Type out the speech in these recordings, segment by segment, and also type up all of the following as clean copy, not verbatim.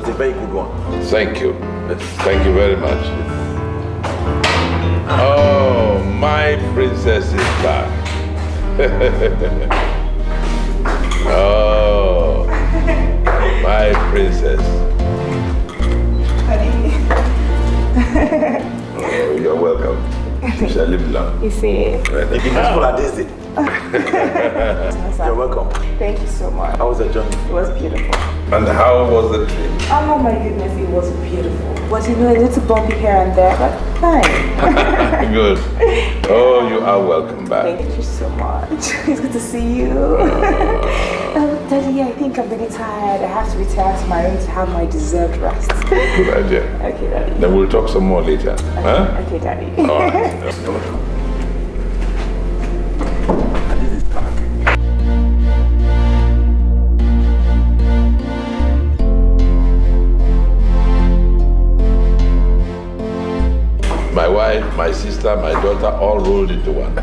was a very good one. Thank you. Thank you very much. Oh, my princess is back. Oh, my princess. Oh, you're welcome. You shall live long. You see? You've been useful at this day. You're welcome. Thank you so much. How was the journey? It was beautiful. And how was the trip? Oh my goodness, it was beautiful. But you know, a little bumpy here and there, but fine. Good. Oh, you are welcome back. Thank you so much. It's good to see you. Daddy, I think I'm really tired. I have to return to my room to have my deserved rest. Good idea. Okay, Daddy. Then we'll talk some more later. Okay, huh? Okay, Daddy. All right. You're welcome. And this is back. My wife, my sister, my daughter, all rolled into one.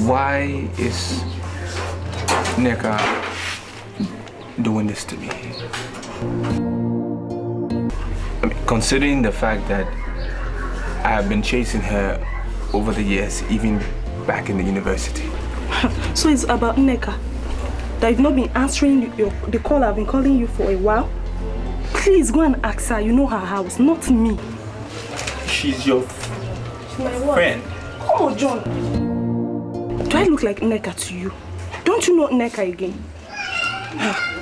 Why is Neka doing this to me? I mean, considering the fact that I have been chasing her over the years, even back in the university. So it's about Neka? That you've not been answering the call I've been calling you for a while? Please go and ask her. You know her house, not me. She's your friend. Come on, John. Do I look like Neka to you? Don't you know Neka again?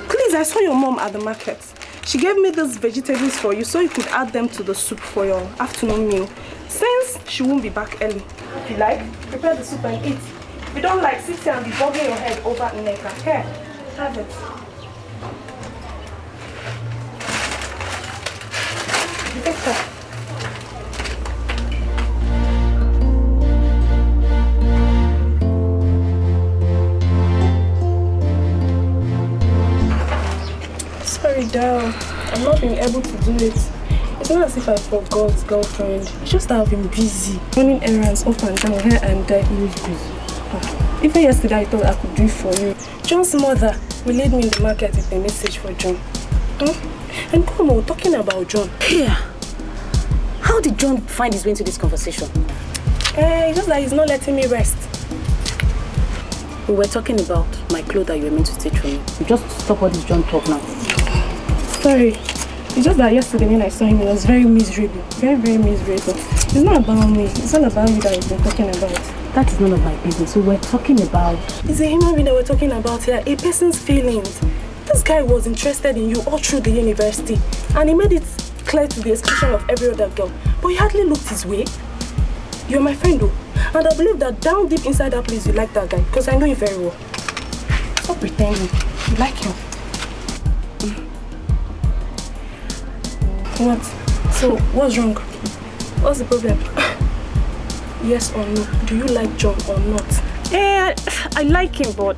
Please, I saw your mom at the market. She gave me these vegetables for you so you could add them to the soup for your afternoon meal. Since she won't be back early. If you like, prepare the soup and eat. If you don't like, sit here and be bobbing your head over Neka. Here, have it. Take her. Sorry, Dal. I'm not being able to do it. It's It's not as if I forgot, girlfriend. It's just that I've been busy. Running errands up and down, here and there. Who's busy? Even yesterday I thought I could do it for you. John's mother relayed me in the market with a message for John. And come on, talking about John. Here. How did John find his way into this conversation? It's just that he's not letting me rest. We were talking about my clothes that you were meant to stitch for me. Just stop all this John talk now. Sorry. It's just that yesterday when I saw him, he was very miserable. Very, very miserable. It's not about me. It's all about you that we've been talking about. That is none of my business. So we're talking about... It's a human being that we're talking about here. A person's feelings. This guy was interested in you all through the university. And he made it clear to the exclusion of every other girl. But he hardly looked his way. You're my friend though. And I believe that down deep inside that place you like that guy. Because I know you very well. Stop pretending. You like him. What? So, what's wrong? What's the problem? Yes or no? Do you like John or not? I like him, but...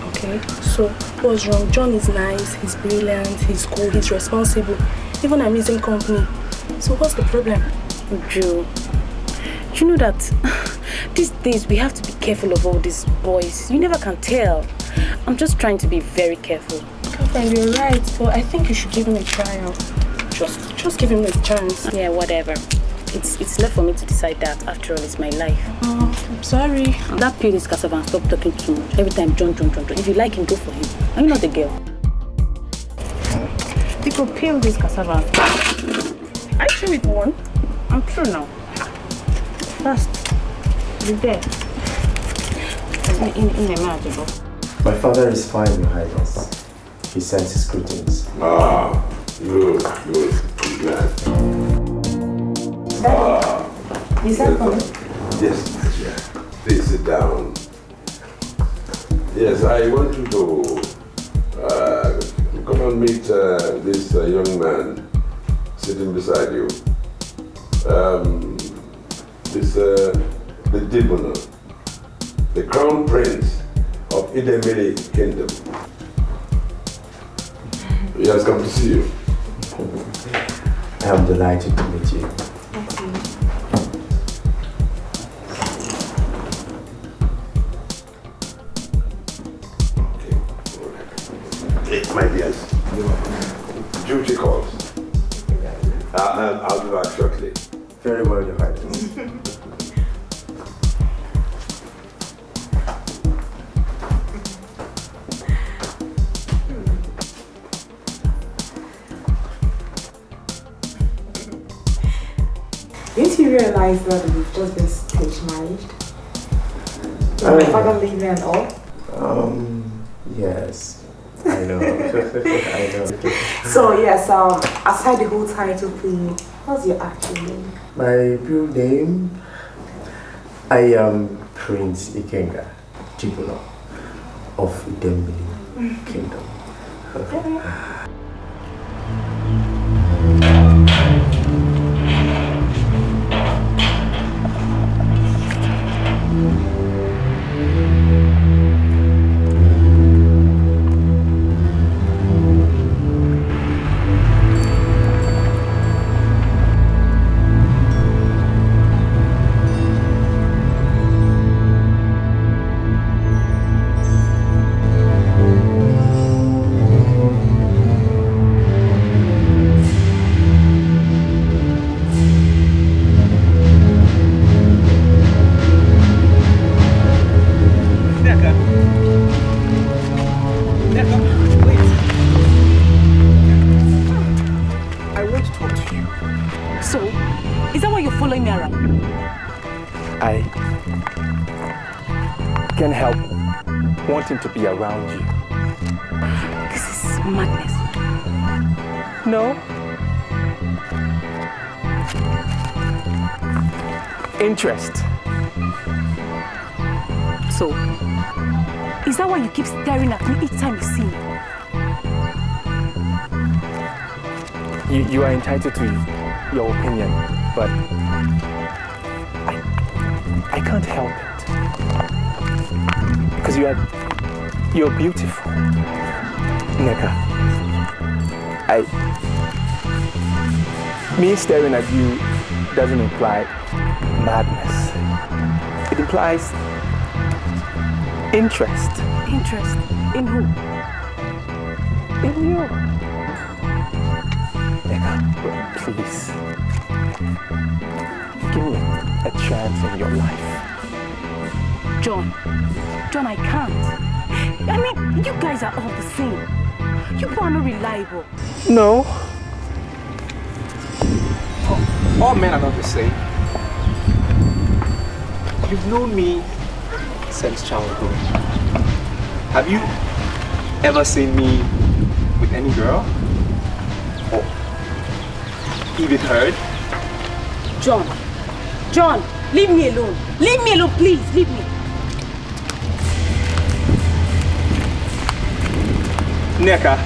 Okay, so what's wrong? John is nice, he's brilliant, he's cool, he's responsible. Even I'm using company. So what's the problem? Joe, you know that these days we have to be careful of all these boys. You never can tell. I'm just trying to be very careful. Girlfriend, you're right, but I think you should give him a trial. Just give him a chance. Yeah, whatever. It's left for me to decide that. After all, it's my life. Oh, I'm sorry. That peel is cassava and stop talking too much. Every time, John. If you like him, go for him. Are you not the girl? You could peel this cassava. Are you sure with one? I'm sure now. First, be there. In a manageable. My father is fine, Your Highness. He sends his greetings. Ah, good. Glad. Is that for me? Yes, yeah. Please sit down. Yes, I want you to come and meet this young man sitting beside you. The Dibuna, the Crown Prince of Idemili Kingdom. He has come to see you. I am delighted to meet you. My dears, duty calls. I'll be back shortly. Very well, Your Highness. Didn't you realize that we've just been stage married? My father leaving and all? Yes. I know. I know. So yes, aside the whole title thing, what's your actual name? My real name, I am Prince Ikenga Chibuno of Idemili Kingdom. To be around you. This is madness. No. Interest. So, is that why you keep staring at me each time you see me? You are entitled to your opinion, but I can't help it. Because you're beautiful, Me staring at you doesn't imply madness. It implies interest. Interest? In who? In you. Neka, please. Give me a chance in your life. John, I can't. I mean, you guys are all the same. You are not reliable. No. All men are not the same. You've known me since childhood. Have you ever seen me with any girl? Or even heard? John, leave me alone. Leave me alone, please. Leave me. Neka.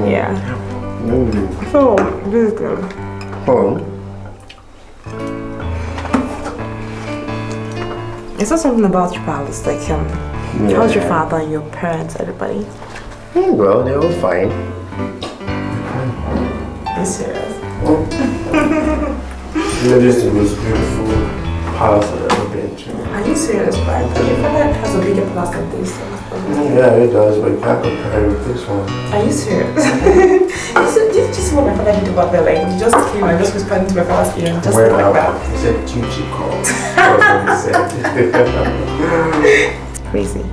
Yeah. So, this is good. It's not something about your palace, like how's your father, your parents, everybody? Well, they're all fine. Are you serious? This is the most beautiful palace I've ever been to. Are you serious, Brian? Your father has a bigger palace than this. Yeah, it does, but you can't compare it with this one. Are you serious? Did you just see what my father did about that? Like, he just came and just whispered into my father's ear and just like that. He said, duty call. That's what he said. It's crazy.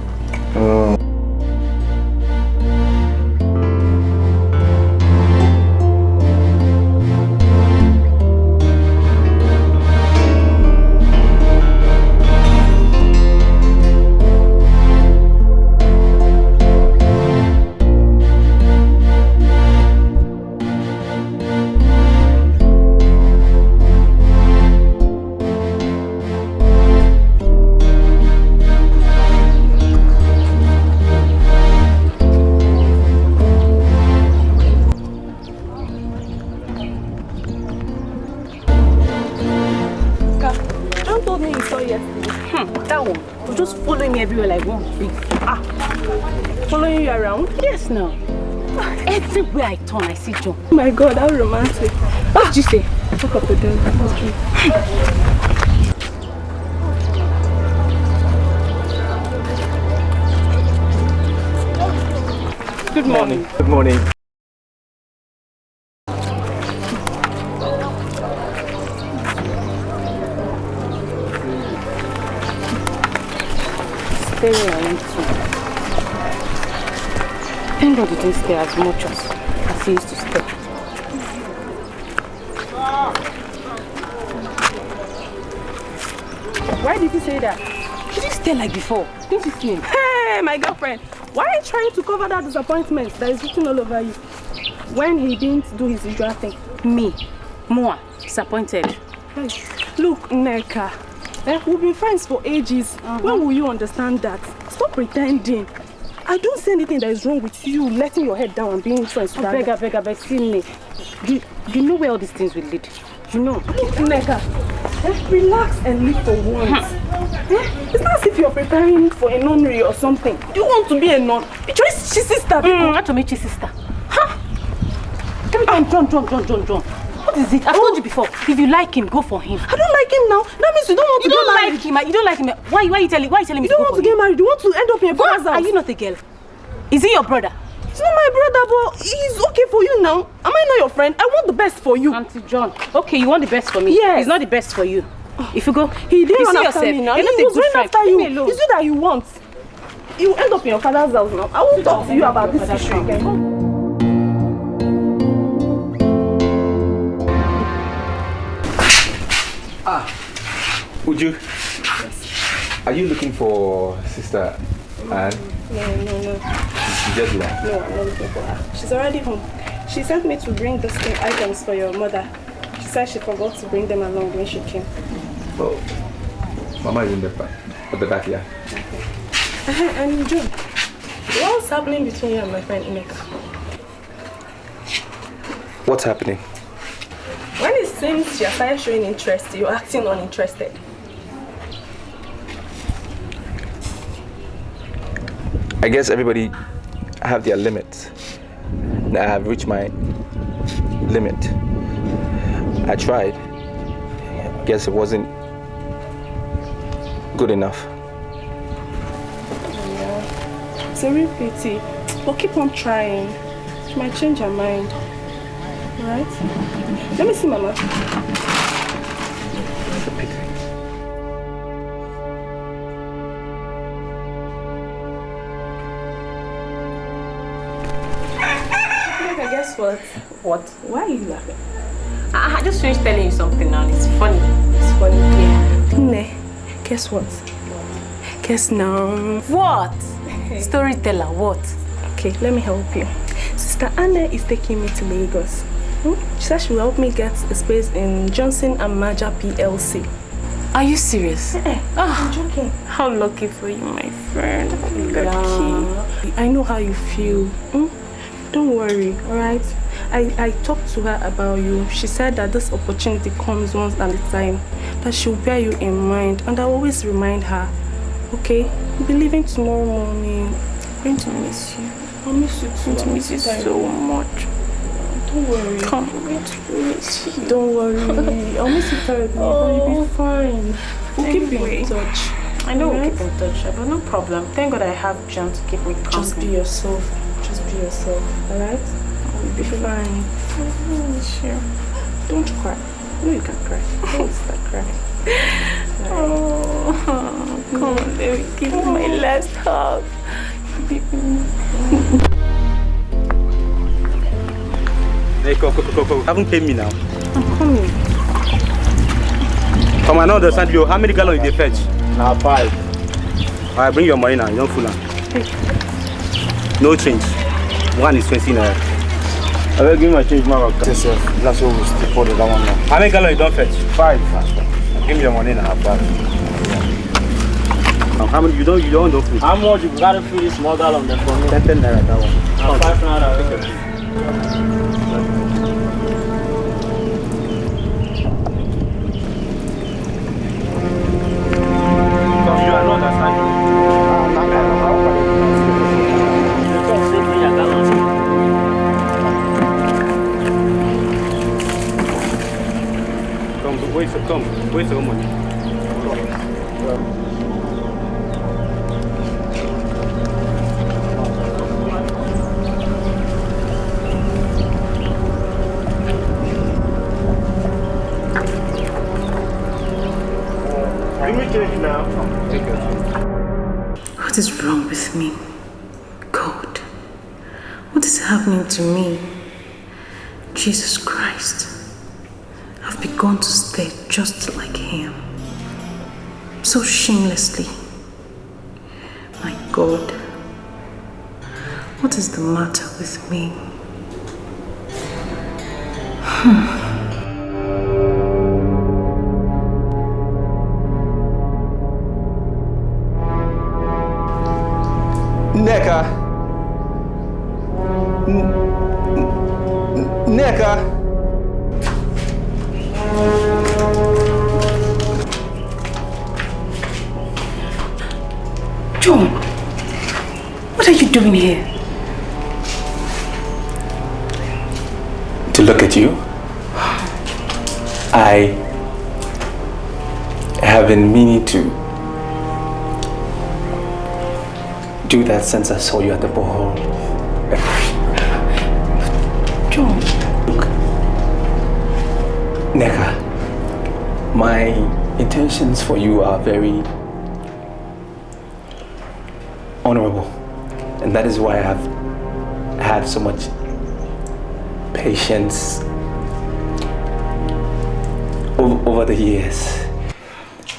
Everywhere like one big. Following you around? Yes, now. Everywhere I turn, I see John. Oh my God, how romantic. What did you say? Fuck up with them. Good morning. Good morning. Thank God he didn't stay as much as he used to stay. Why did you say that? He didn't stay like before. Didn't you see him? Hey, my girlfriend. Why are you trying to cover that disappointment that is written all over you? When he didn't do his usual thing. Me, Moa, disappointed. Hey, look, Neka. We've been friends for ages. When will you understand that? Stop pretending. I don't see anything that is wrong with you letting your head down and being friends with I beg, see me. You know where all these things will lead. You know. Look, Neka, relax and live for once. It's not as if you're preparing for a nunnery or something. Do you want to be a nun? It's just sister. Not to meet your sister. Huh? John. What is it? I've told you before. If you like him, go for him. I don't like him now. That means you don't want to get married. You don't like him. Why are you telling me to go for him? You don't want to get married. You want to end up in a father's house. Are you not a girl? Is he your brother? He's not my brother, but he's okay for you now. Am I not your friend? I want the best for you. Auntie John. Okay, you want the best for me? Yes. It's not the best for you. If you go, he didn't run after me now. He was running after you. Leave me alone. It's you that you want. You end up in your father's house now. I won't talk to you about this issue again. Would you? Yes. Are you looking for Sister Anne? No. She just left. No, I'm not looking for her. She's already home. She sent me to bring the same items for your mother. She said she forgot to bring them along when she came. Oh, Mama is in the back. At the back, yeah. Okay. And Joe, what's happening between you and my friend Neka? What's happening? When it seems she has started showing interest, you're acting uninterested. I guess everybody have their limits. I have reached my limit. I tried. Guess it wasn't good enough. Yeah. It's a real pity. But keep on trying. She might change her mind. Alright? Let me see Mama. It's a pity. Okay, guess what? What? Why are you laughing? I just finished telling you something now. It's funny. It's funny. Yeah. Ne, guess what? Guess now. What? Storyteller, what? Okay, let me help you. Sister Anne is taking me to Lagos. She said she will help me get a space in Johnson and Naija PLC. Are you serious? I'm joking. How lucky for you, my friend. Lucky. I know how you feel. Don't worry, alright? I talked to her about you. She said that this opportunity comes once at a time, that she'll bear you in mind, and I'll always remind her. Okay? We'll be leaving tomorrow morning. I'm going to miss you. I'll miss you too. I'm going to miss you so much. Don't worry. Come, I'm going to miss you. Don't worry. I'll miss you terribly, but you'll be fine. We'll keep in touch. I know we'll keep in touch, but no problem. Thank God I have John to keep me company. Just be yourself. Just be yourself, alright? You'll be fine. Sure. Don't cry. No, you can cry. Don't start crying. Oh, come on, let me give you my last hug. Hey, go. Haven't paid me now. I'm coming. Come on, I don't understand you. How many gallons did they fetch? Now 5. Alright, bring your money now. You don't fool now. No change. One is 20 naira. I will give my change, my yes, sir. That's what we still put it that one now. How many gallons you don't fetch? 5. Give me your money now. 5. How many you don't fool? How much you gotta fill this small gallon then for me? 10 naira that one. 5 naira. You are not understanding. Wait a moment. Bring me change now. Take your change. What is wrong with me? God, what is happening to me? Jesus Christ, I've begun to stay just like him, so shamelessly. My God, what is the matter with me? Neka! Neka! John, what are you doing here? To look at you. I have been meaning to do that since I saw you at the ball. John. Look. Neka, my intentions for you are very honorable, and that is why I have had so much patience over the years.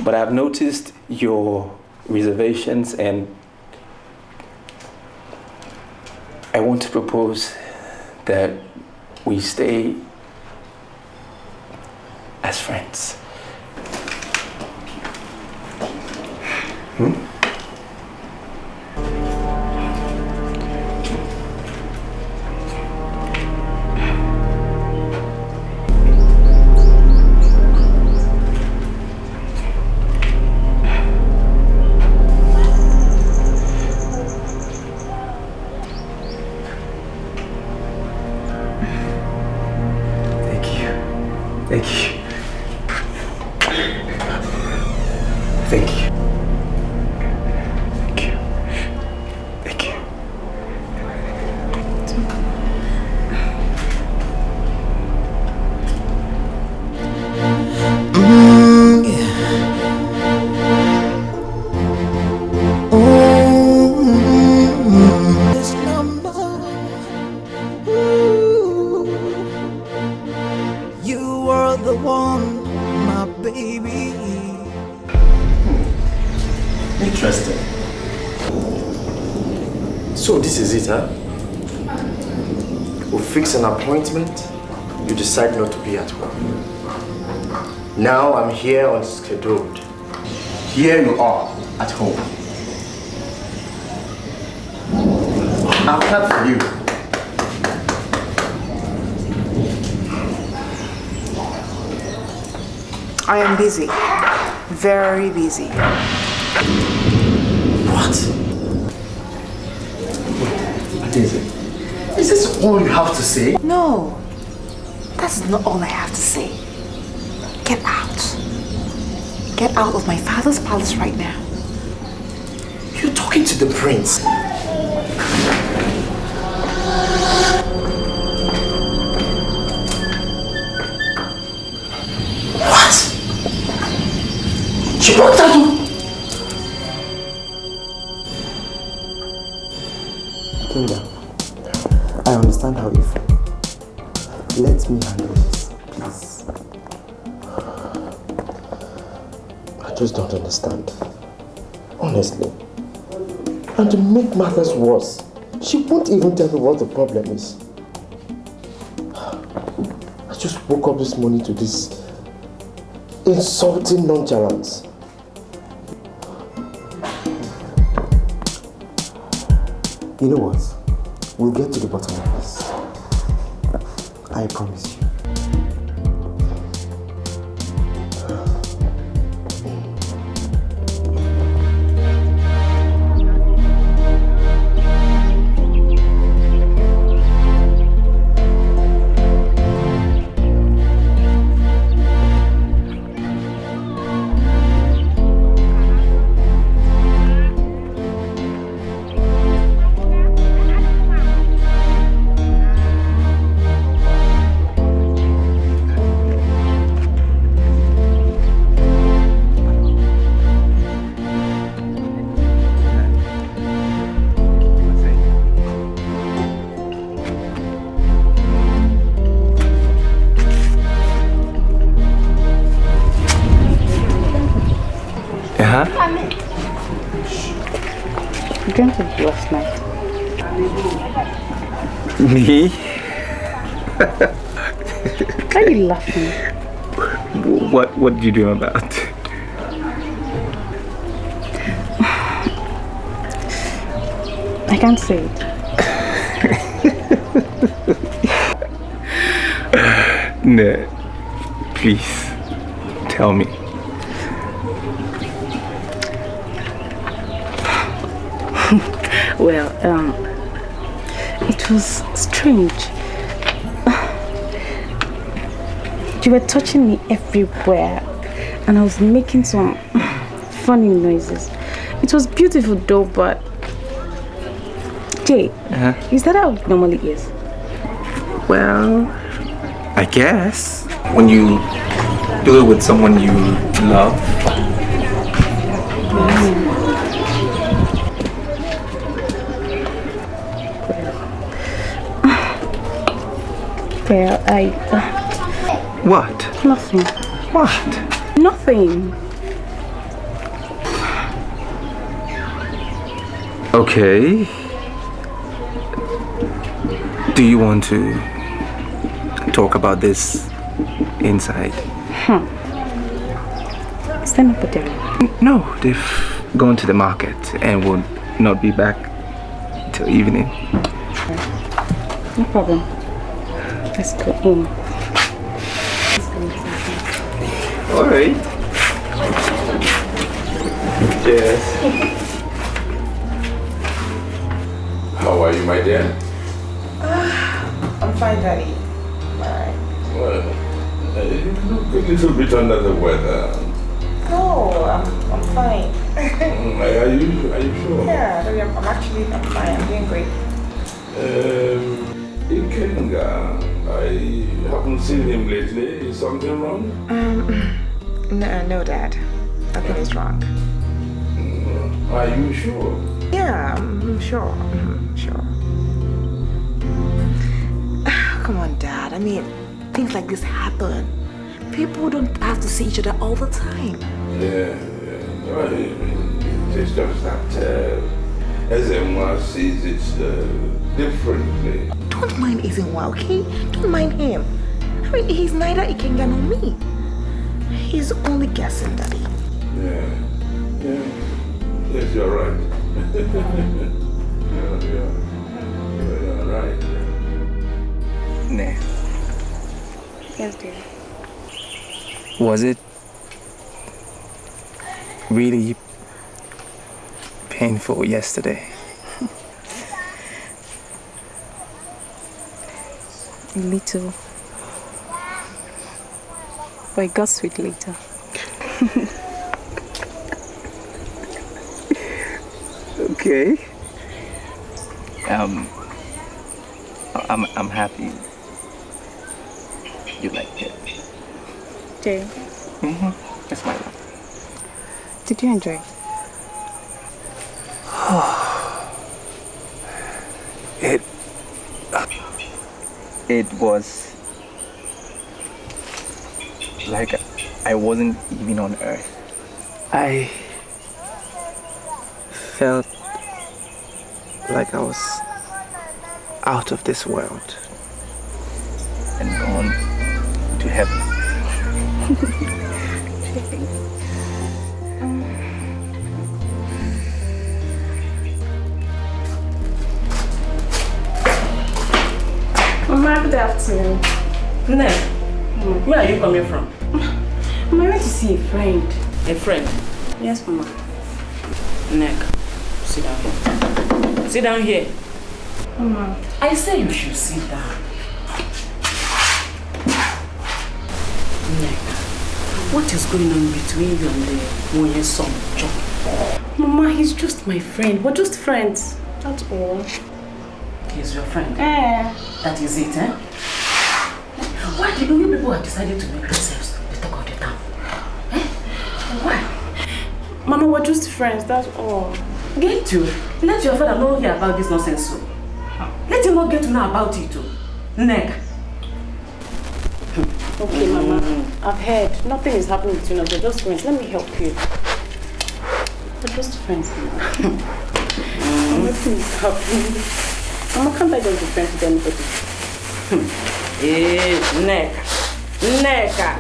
But I've noticed your reservations, and I want to propose that we stay as friends. Thank you. Thank you. Thank you. Thank you. You are the one, my baby. Interesting. So this is it, huh? We'll fix an appointment. You decide not to be at work. Now I'm here unscheduled. Here you are at home. I'm glad for you. I am busy. Very busy. What? Adeze, is this all you have to say? No, that's not all I have to say. Get out. Get out of my father's palace right now. You're talking to the prince. What? She walked out. Kinga, I understand how you feel. Let me handle this, please. I just don't understand. Honestly. And to make matters worse, she won't even tell me what the problem is. I just woke up this morning to this insulting nonchalance. You know what? We'll get to the bottom of this. I promise you. You drank it last night. Me? Why are you laughing? What did you dream about? I can't say it. No, please, tell me. Well, it was strange. You were touching me everywhere, and I was making some funny noises. It was beautiful though, but Jay, is that how it normally is? Well, I guess when you do it with someone you love. Well, What? Nothing. What? Nothing. Okay. Do you want to talk about this inside? Stand up there. No, they've gone to the market and will not be back till evening. No problem. Let's go in. All right. Cheers. How are you, my dear? I'm fine, Daddy. Alright. Well, you look a little bit under the weather. No, I'm fine. Are you sure? Yeah, Daddy, I'm fine. I'm doing great. Ikenga, I haven't seen him lately. Is something wrong? No, Dad. Nothing is wrong. Are you sure? Yeah, I'm sure. Sure. Come on, Dad. I mean, things like this happen. People don't have to see each other all the time. Yeah. It's just that Ezemwa sees it differently. Don't mind Ezenwa, okay? Don't mind him. I mean, he's neither Ikenga nor me. He's only guessing, Daddy. Yeah. Yes, you're right. You're right. Nah. Yes, dear. Was it really painful yesterday? A little. But it got sweet later. Okay. I'm happy you liked it. Jay. That's my love. Did you enjoy? It was like I wasn't even on Earth. I felt like I was out of this world and gone to heaven. Mama, good afternoon. Ned, where are you coming from? I went to see a friend. A friend? Yes, Mama. Neka, sit down here. Sit down here. Mama. I say you should sit down. Neka, what is going on between you and the Wonye's son, John? Mama, he's just my friend. We're just friends. That's all. He's your friend? That is it, eh? Why do you people have decided to make yourselves the talk of the town? Eh? Why? Mama, we're just friends, that's all. Get to. Let your father know here about this nonsense, so. Let him not get to know about it, too. Neka. Okay, Mama. I've heard. Nothing is happening between us. We're just friends. Let me help you. We're just friends, Mama. Nothing is happening. Mama, can't I just be friends with anybody? Neka. Neka.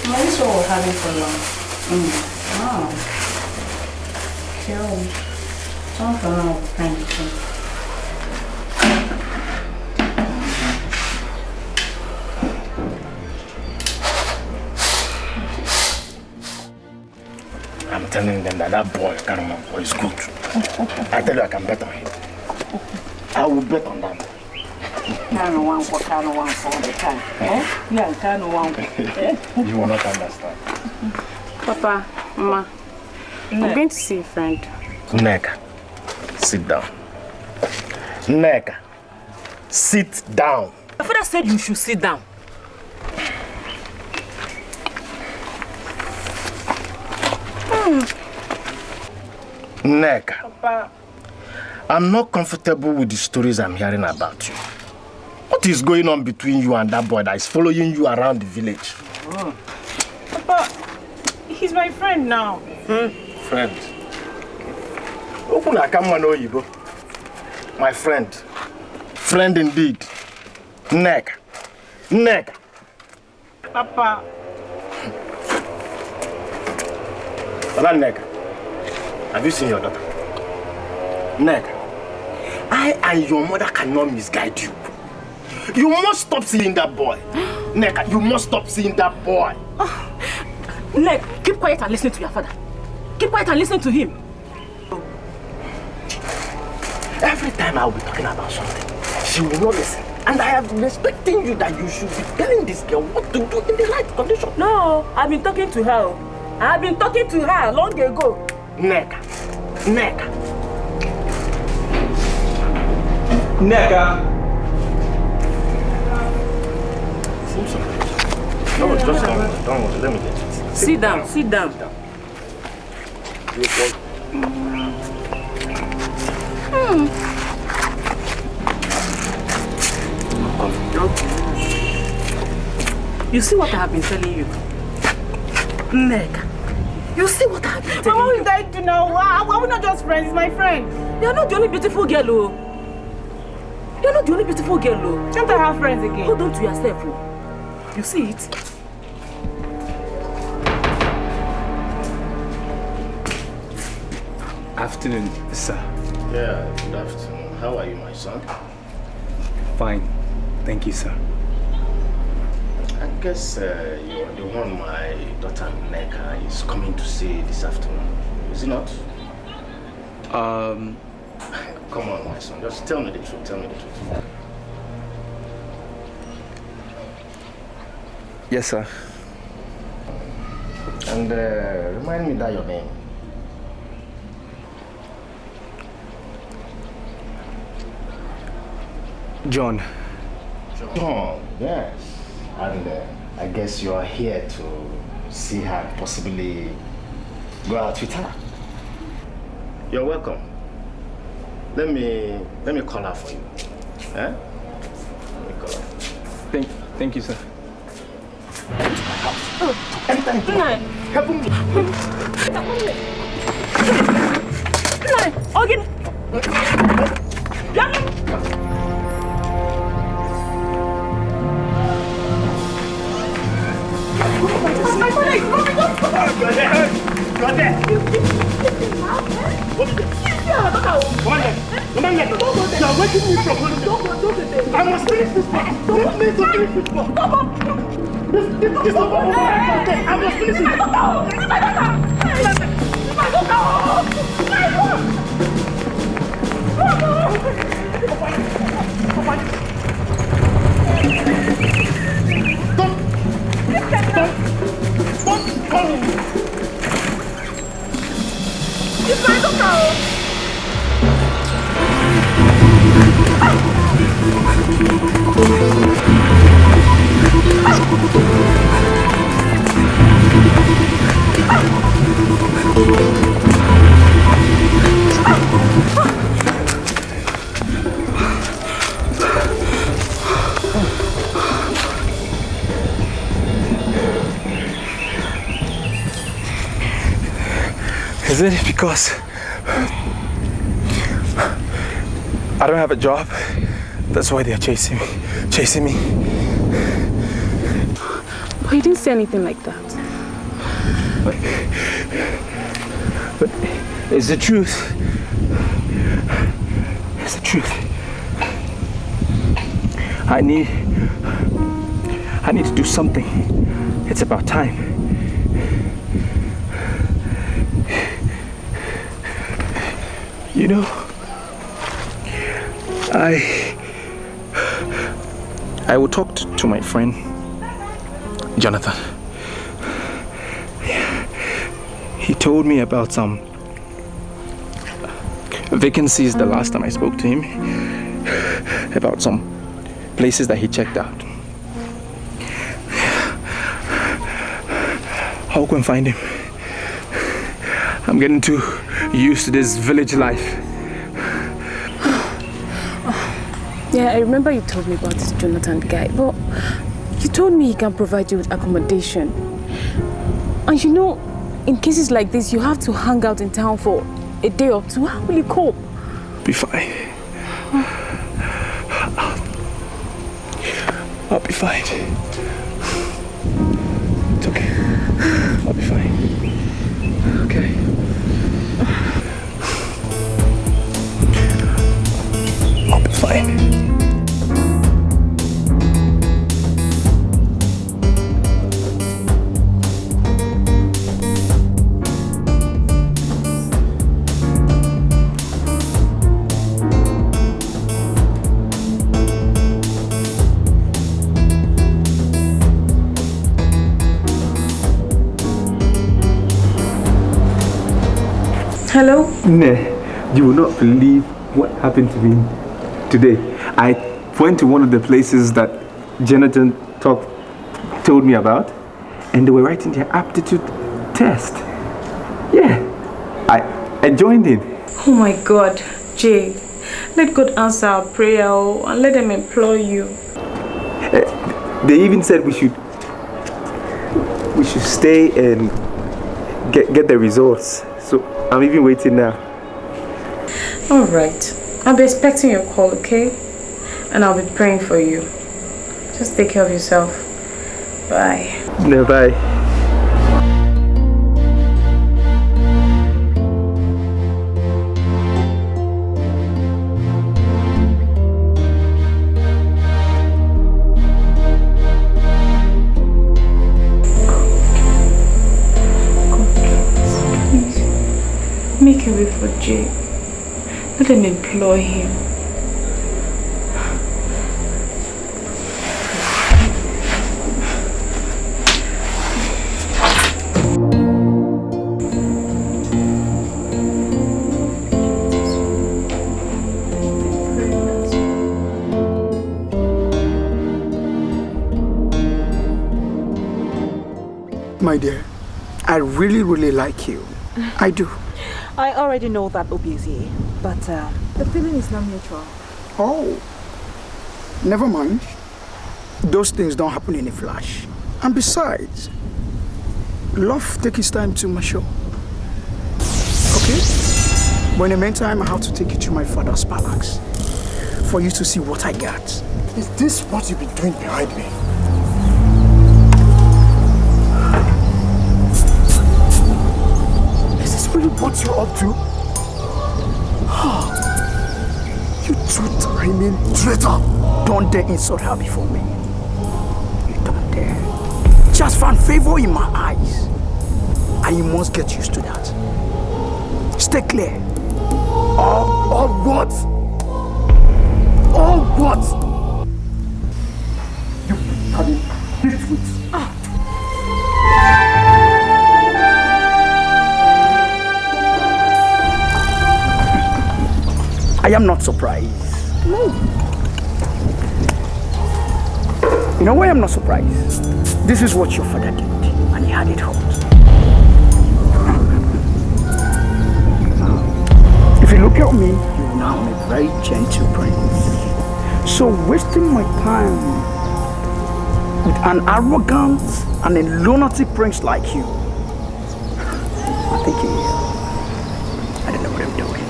Mama, this is what we're having for lunch. Oh. Cool. Time for now, thank you. I'm telling them that boy, Karama boy, is good. I tell you, I can bet on him. I will bet on that. Kano one for the time. Eh? Yeah, Kano one. You will not understand. Papa, Mama, I'm going to see a friend. Neka, sit down. Neka, sit down. My father said you should sit down. Neka, Papa. I'm not comfortable with the stories I'm hearing about you. What is going on between you and that boy that is following you around the village? Papa, he's my friend now. friend. Open a camera, no Igbo. My friend. Friend indeed. Neka. Neka. Papa. Baba Neka. Have you seen your daughter? Neka. I and your mother cannot misguide you. You must stop seeing that boy. Neka, you must stop seeing that boy. Nek, keep quiet and listen to your father. Keep quiet and listen to him. Every time I will be talking about something, she will not listen. And I have been expecting you that you should be telling this girl what to do in the right condition. No, I've been talking to her. I've been talking to her long ago. Neka. Neka. Neka. No, just don't worry. Let me get it. Sit down, sit down. You see what I have been telling you? Neka, you see what I have been telling you? What will I do now? Why are we not just friends, my friend? You're not the only beautiful girl, oh. You're not the only beautiful girl, oh. Can't I have friends again? Hold on to yourself, oh. You see it? Afternoon, sir. Yeah, good afternoon. How are you, my son? Fine. Thank you, sir. I guess you're the one my daughter Neka is coming to see this afternoon. Is it not? Come on, my son. Just tell me the truth. Tell me the truth. Yes, sir. And remind me that your name. John. John, yes. And I guess you are here to see her and possibly go out with her. You're welcome. Let me call her for you. Eh? Let me call her. Thank you, sir. Enter into my house. Help me. Again. My father is coming. You're there. You're there. What is it? Come on, come on, you're waking me from I must finish this part. Let me to finish this part. This is over. I must finish it. Stop calling me. It's my daughter. Is it because I don't have a job? That's why they're chasing me. But you didn't say anything like that. But it's the truth. It's the truth. I need to do something. It's about time. You know, I will talk to my friend Jonathan. He told me about some vacancies the last time I spoke to him, about some places that he checked out. I'll go and find him. I'm getting too used to this village life. Yeah, I remember you told me about this Jonathan guy, but you told me he can provide you with accommodation. And you know, in cases like this, you have to hang out in town for a day or two. How will you cope? Be fine. I'll be fine. It's okay. I'll be fine. Okay. I'll be fine. Hello? Nah, you will not believe what happened to me today. I went to one of the places that Jonathan told me about, and they were writing their aptitude test. Yeah, I joined in. Oh my God, Jay. Let God answer our prayer and let them employ you. They even said we should stay and get the results. So I'm even waiting now. All right. I'll be expecting your call, okay? And I'll be praying for you. Just take care of yourself. Bye. No, bye. Make a way for Jay. Let them employ him. My dear, I really like you. I do. I already know that, Obizi, but the feeling is not mutual. Oh, never mind. Those things don't happen in a flash. And besides, love takes its time to mature. Okay? But in the meantime, I have to take you to my father's palace for you to see what I got. Is this what you've been doing behind me? Really what you up to? You two-timing traitor! Don't dare insult her before me. You don't dare. Just found favor in my eyes. And you must get used to that. Stay clear. Or what? Or what? You bloody nitwit! I am not surprised. No. You know why I'm not surprised? This is what your father did, and he had it hot. If you look at me, you know I'm a very gentle prince. So wasting my time with an arrogant and a lunatic prince like you, I think I don't know what I'm doing.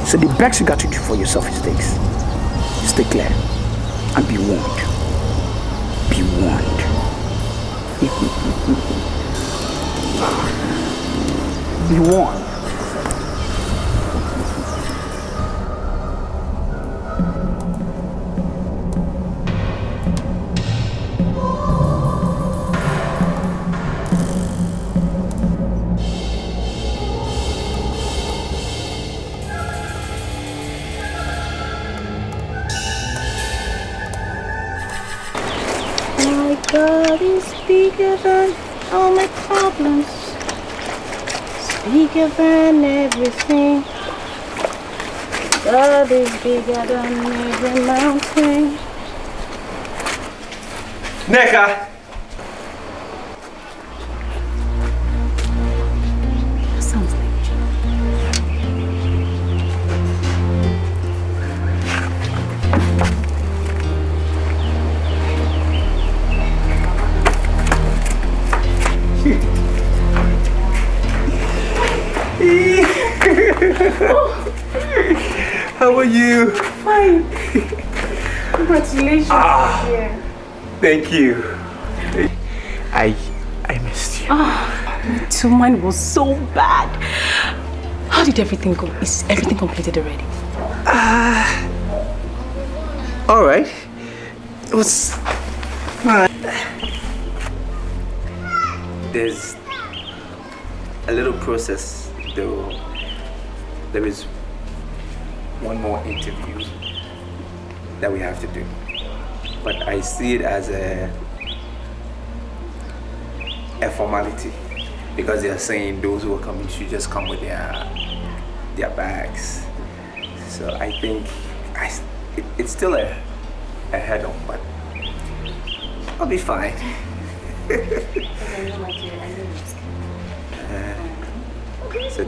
So the best you got to do for yourself is this. Stay clear and be warned. Be warned. Be warned. God is bigger than all my problems. It's bigger than everything. God is bigger than every mountain. Neka! Sounds like How are you? Fine. Congratulations. Yeah. Thank you. I missed you. So mine was so bad. How did everything go? Is everything completed already? All right. It was fun. There's a little process, though. There is one more interview that we have to do, but I see it as a formality because they are saying those who are coming should just come with their bags. So I think it's still a head-on, but I'll be fine. So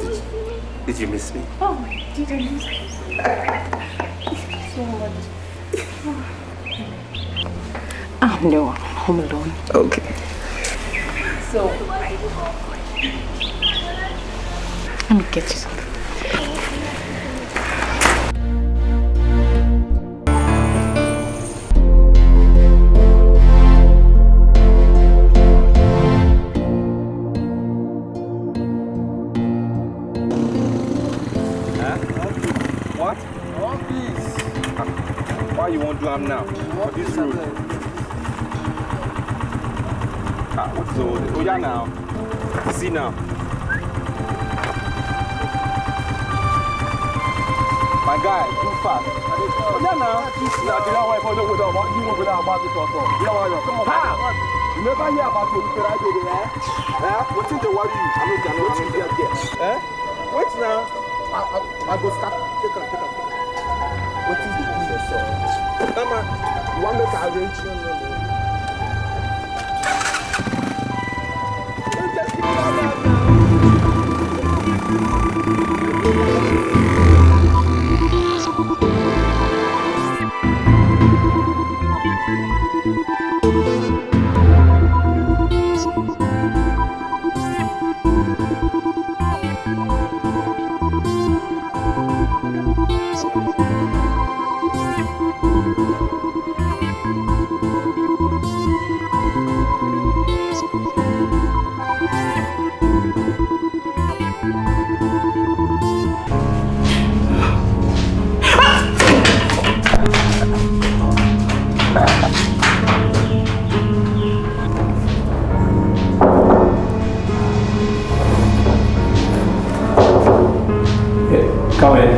did you miss me? Oh, did I miss you? So much. Oh no, I'm home alone. Okay. So let me get you something. What? Oh, please. Why you won't do them now? What this road? What's the order? Oh, yeah, now. See now. My guy, too fast. Oh, yeah, now. Now, you know why I don't with about you won't without about it also. You know why? Come on. You never hear about what you I did, eh? What's in the worry you? I'm not going to get there. Wait now. I go start. Take up. What is the business, sir? Come on. You want me to arrange you? Come in.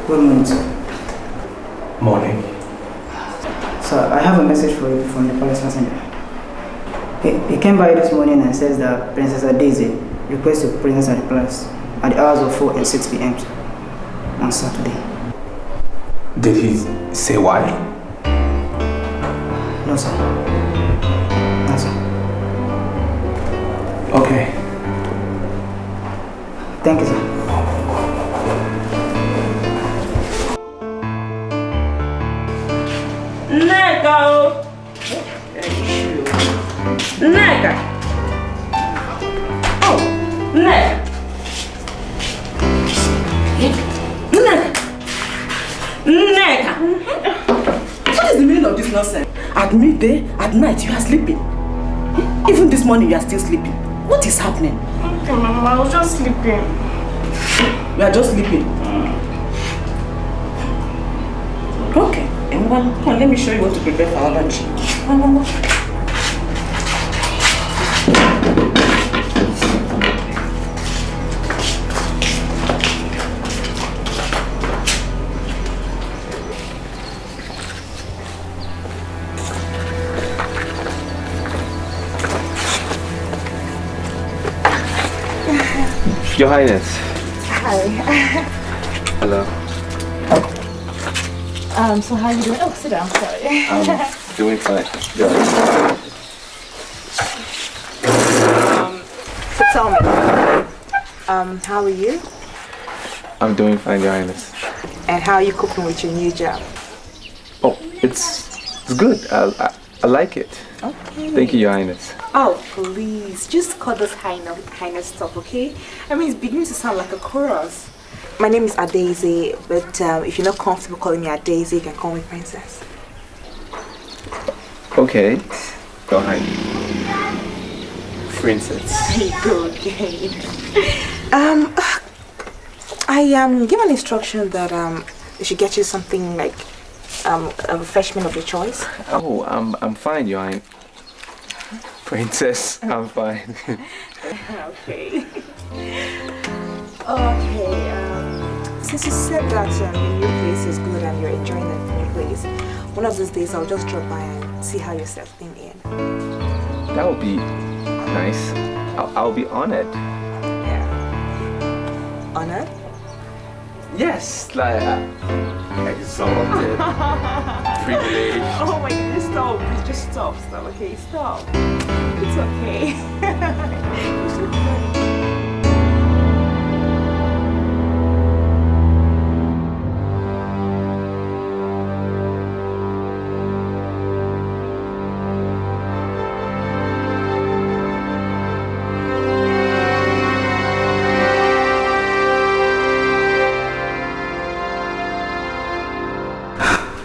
Good morning, sir. Morning. Sir, I have a message for you from the police messenger. He came by this morning and says that Princess Daisy requests your presence at the palace at the hours of 4 and 6 p.m. on Saturday. Did he say why? No, sir. No, sir. Okay. Thank you, sir. Neka! Neka! Oh, Neka! Neka! Neka! What is the meaning of this nonsense? At midday, at night, you are sleeping. Even this morning, you are still sleeping. What is happening? Okay, Mama, I was just sleeping. You are just sleeping? Okay. Come on, let me show you what to prepare for our lunch. Come on. Your Highness. Hi. Hello. So how are you doing? Oh, sit down, sorry. I'm doing fine. So tell me, how are you? I'm doing fine, Your Highness. And how are you coping with your new job? Oh, it's good. I like it. Okay. Thank you, Your Highness. Oh, please, just call this highness stuff, okay? I mean, it's beginning to sound like a chorus. My name is Adaisy, but if you're not comfortable calling me Adaisy, you can call me Princess. Okay. Go ahead. Princess. Good game. I given instruction that I should get you something like a refreshment of your choice. Oh, I'm fine, Your Highness. Princess, I'm fine. Okay. Okay. Since you said that your new place is good and you're enjoying the new place, one of these days I'll just drop by and see how you're settling in. That would be nice. I'll be honored. Yeah. Honored? Yes, like exalted, privileged. Oh my goodness, stop. Please just stop, okay? Stop. It's okay. It's okay.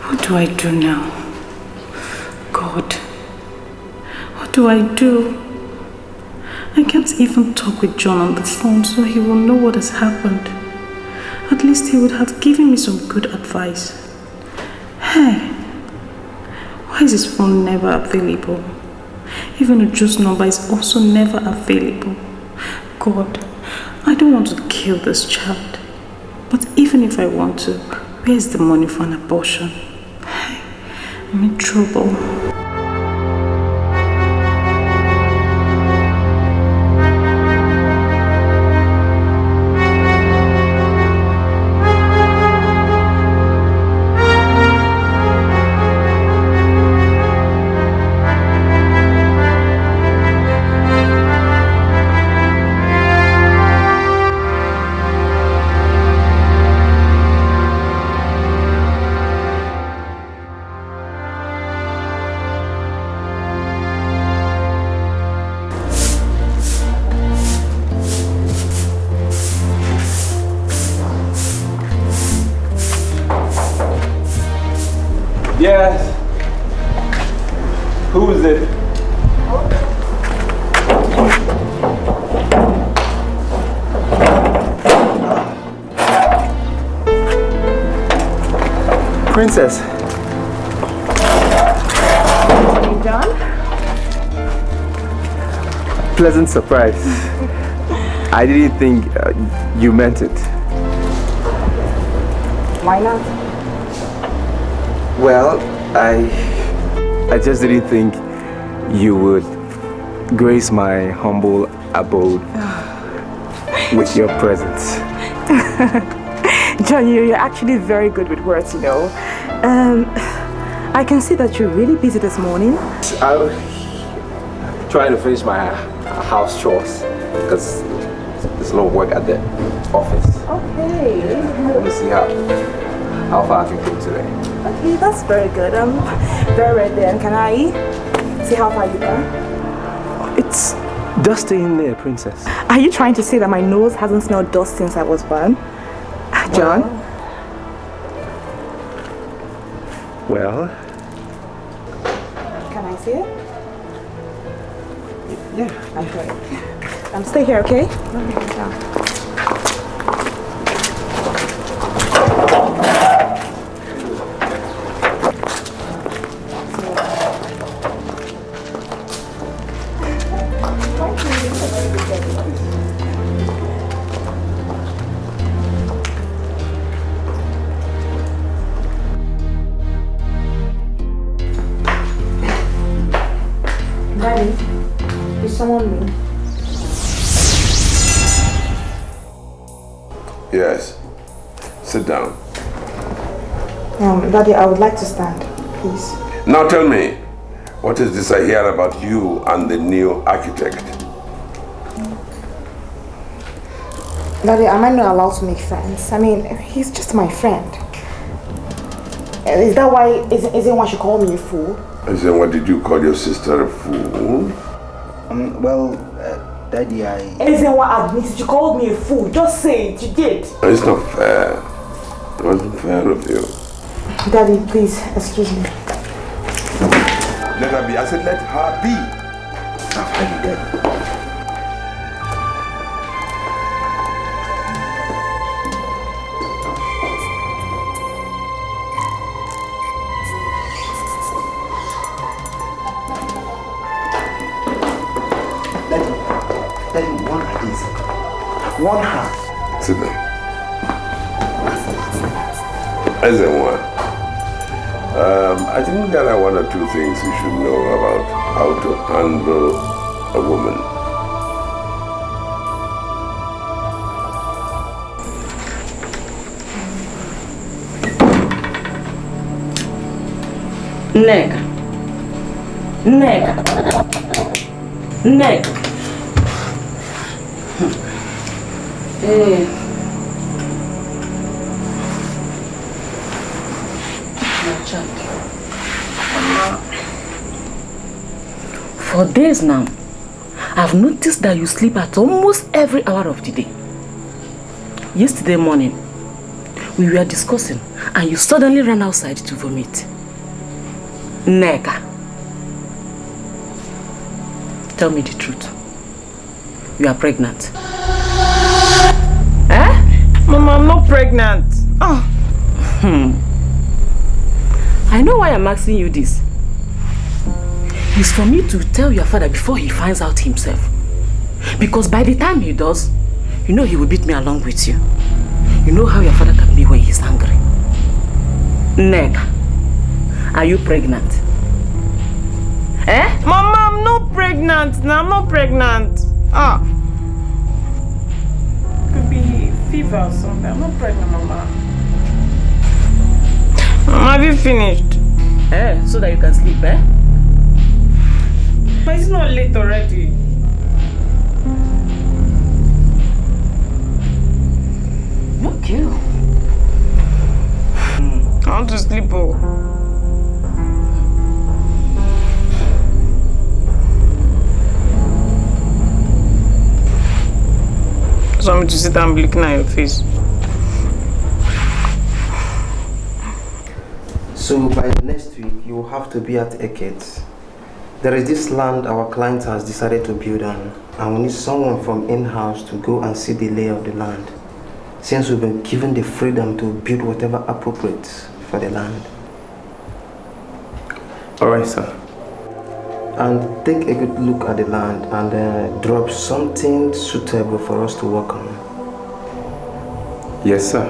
What do I do now? God, what do I do? I can't even talk with John on the phone so he will know what has happened. At least he would have given me some good advice. Hey, why is his phone never available? Even Uju's number is also never available. God, I don't want to kill this child. But even if I want to, where is the money for an abortion? I'm in trouble. Yes. Who is it? Princess. You done? Pleasant surprise. I didn't think you meant it. Why not? Well, I just didn't think you would grace my humble abode with your presence. John, you're actually very good with words, you know. I can see that you're really busy this morning. I'm trying to finish my house chores because there's a lot of work at the office. Okay. I want to see how far I can go today. Okay, that's very good. Very ready then. Can I see how far you can? It's dusty in there, Princess. Are you trying to say that my nose hasn't smelled dust since I was born? John? Well. Can I see it? Yeah. Okay. Stay here, okay? Daddy, is someone me? Yes. Sit down. Daddy, I would like to stand, please. Now tell me, what is this I hear about you and the new architect? Daddy, am I not allowed to make friends? I mean, he's just my friend. Is that why, isn't one should call me a fool? I said, what did you call your sister a fool? Daddy, Isn't what admitted you called me a fool. Just say it, you did. It's not fair. It wasn't fair of you. Daddy, please, excuse me. Let her be. I said, let her be. I've had you, Daddy. Daddy, one her this. One her. Sit down. I said what? I think there are one or two things you should know about how to handle a woman. Neka. Hey. For days now, I've noticed that you sleep at almost every hour of the day. Yesterday morning, we were discussing and you suddenly ran outside to vomit. Neka, tell me the truth. You are pregnant. Eh? Mama, I'm not pregnant. Oh. I know why I'm asking you this. It's for me to tell your father before he finds out himself. Because by the time he does, you know he will beat me along with you. You know how your father can be when he's angry. Neka, are you pregnant? Eh? Mama, I'm not pregnant. No, I'm not pregnant. Could be fever or something. I'm not pregnant, Mama. Mama, have you finished? Eh? So that you can sleep, eh? But it's not late already. Okay. I want to sleep. Oh. Just want me to sit and be looking at your face. So by next week, you will have to be at Eket. There is this land our client has decided to build on, and we need someone from in-house to go and see the lay of the land, since we've been given the freedom to build whatever appropriate for the land. Alright, sir. And take a good look at the land and drop something suitable for us to work on. Yes, sir.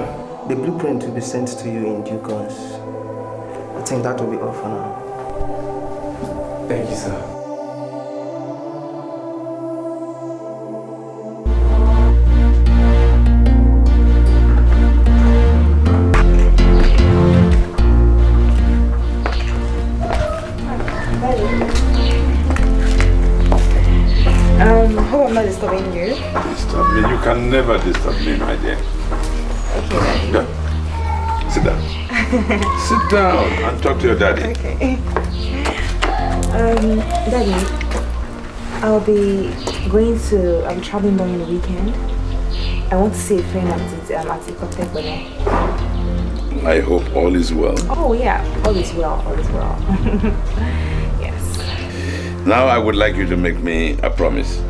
The blueprint will be sent to you in due course. I think that will be all for now. Thank you, sir. Hope I'm not disturbing you. Disturb me? You can never disturb me, my dear. Okay, Daddy. Yeah. Sit down. Sit down and talk to your daddy. Okay. Daddy, I'll be traveling during the weekend. I want to see a friend at Ikotekbele. I hope all is well. Oh yeah, all is well, all is well. Yes. Now I would like you to make me a promise.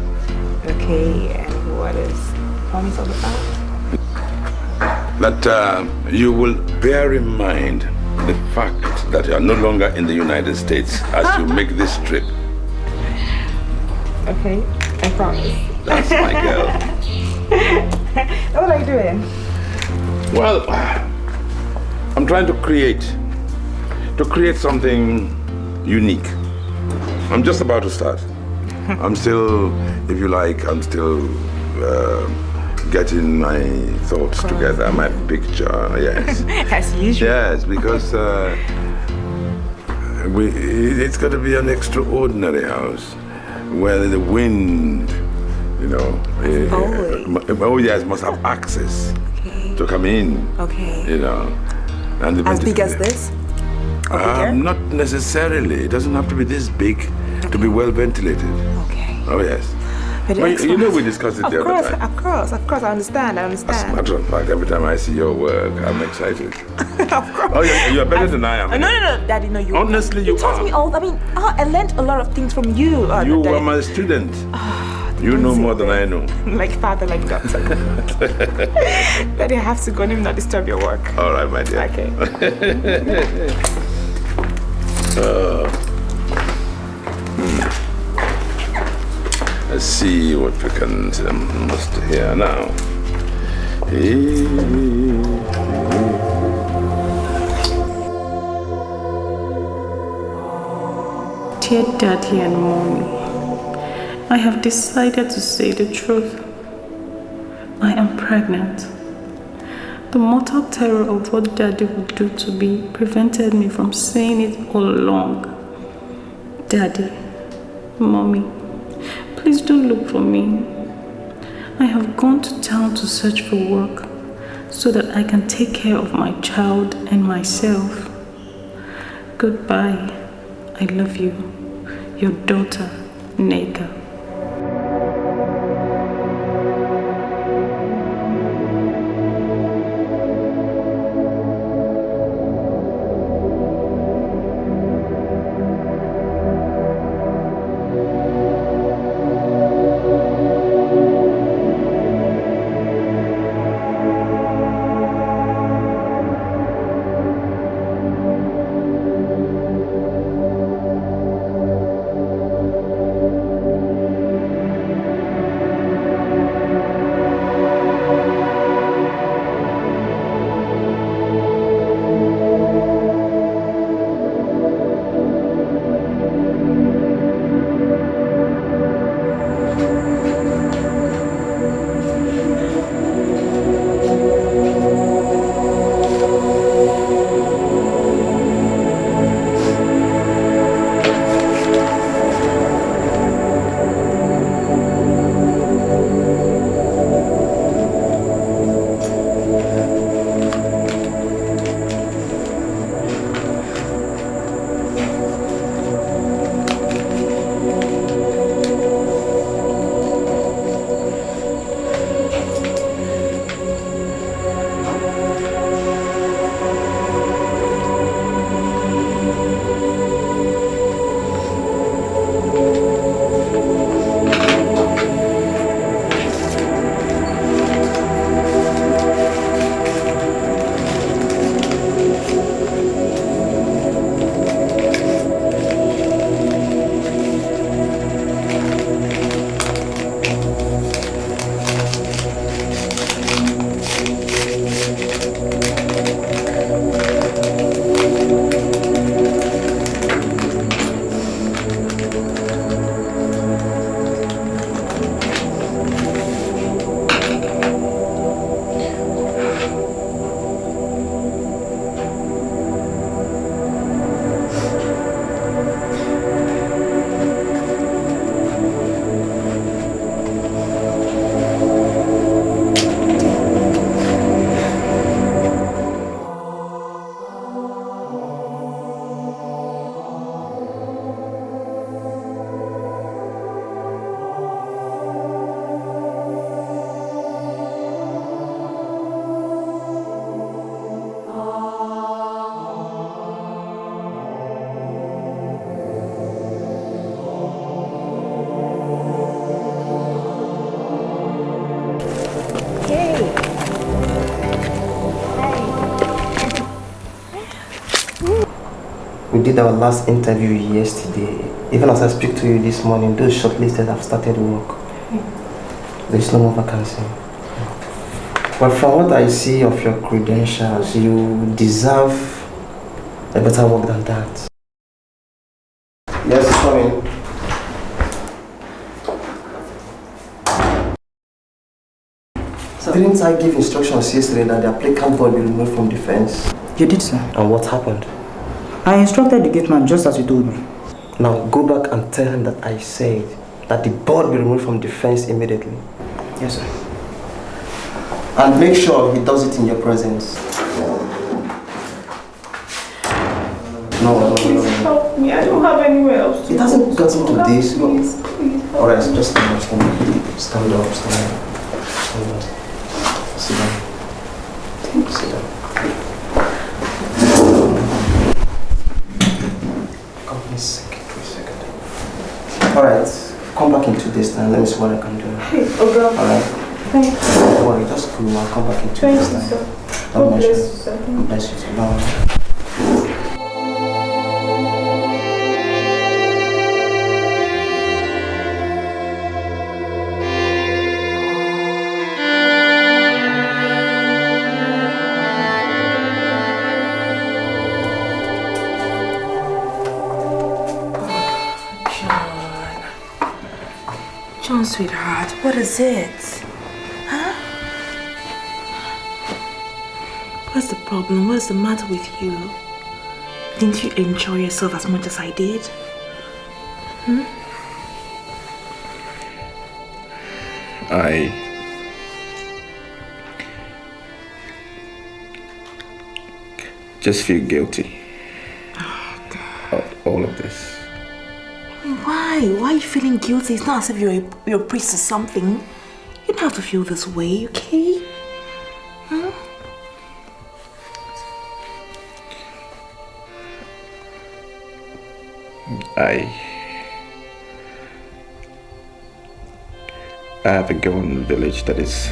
Okay, and what is the promise all about? That you will bear in mind the fact that you are no longer in the United States as you make this trip. Okay, I promise. That's my girl. What are you doing? Well, I'm trying to create something unique. I'm just about to start. I'm still, if you like, I'm still getting my thoughts together, my picture, yes. As usual. Yes, because it's going to be an extraordinary house where the wind, you know, must have access to come in. Okay. You know. And as big as this? Not necessarily. It doesn't have to be this big to be well ventilated. Okay. Oh, yes. But you know we discussed it the other time. Of course, I understand. As a matter of fact, every time I see your work, I'm excited. Of course. Oh, you're better than I am. No, Daddy, no, you. Honestly, you taught me all. I mean, I learned a lot of things from you. You Daddy. were my student. You know more than I know. Like father, like daughter. Daddy, I have to go and not disturb your work. All right, my dear. Okay. Let's see what we can must hear now. Dear Daddy and Mommy, I have decided to say the truth. I am pregnant. The mortal terror of what Daddy would do to me prevented me from saying it all along. Daddy, Mommy, please don't look for me. I have gone to town to search for work so that I can take care of my child and myself. Goodbye. I love you. Your daughter, Neka. We did our last interview yesterday. Even as I speak to you this morning, those shortlisted have started work. There's no more vacancy. But from what I see of your credentials, you deserve a better work than that. Yes, come in. So didn't I give instructions yesterday that the applicant board will be removed from defense? You did, sir. And what happened? I instructed the gate man just as you told me. Now go back and tell him that I said that the board will be removed from defense immediately. Yes, sir. And make sure he does it in your presence. No. Please help me. I don't have anywhere else to It hasn't gotten to this. Please help Alright, just stand up. Stand up. Sit down. Sit down. Company second. Alright, come back in 2 days time. Let me see what I can do. Hey, okay. Alright. Thank you. Don't worry, just cool. I'll come back in 2 days time. Sir. God bless you, sir. God bless you, sir. Bye. John, sweetheart, what is it? Huh? What's the problem? What's the matter with you? Didn't you enjoy yourself as much as I did? I just feel guilty about all of this. Why? Why are you feeling guilty? It's not as if you're a priest or something. You don't have to feel this way, okay? I have a girl in the village that is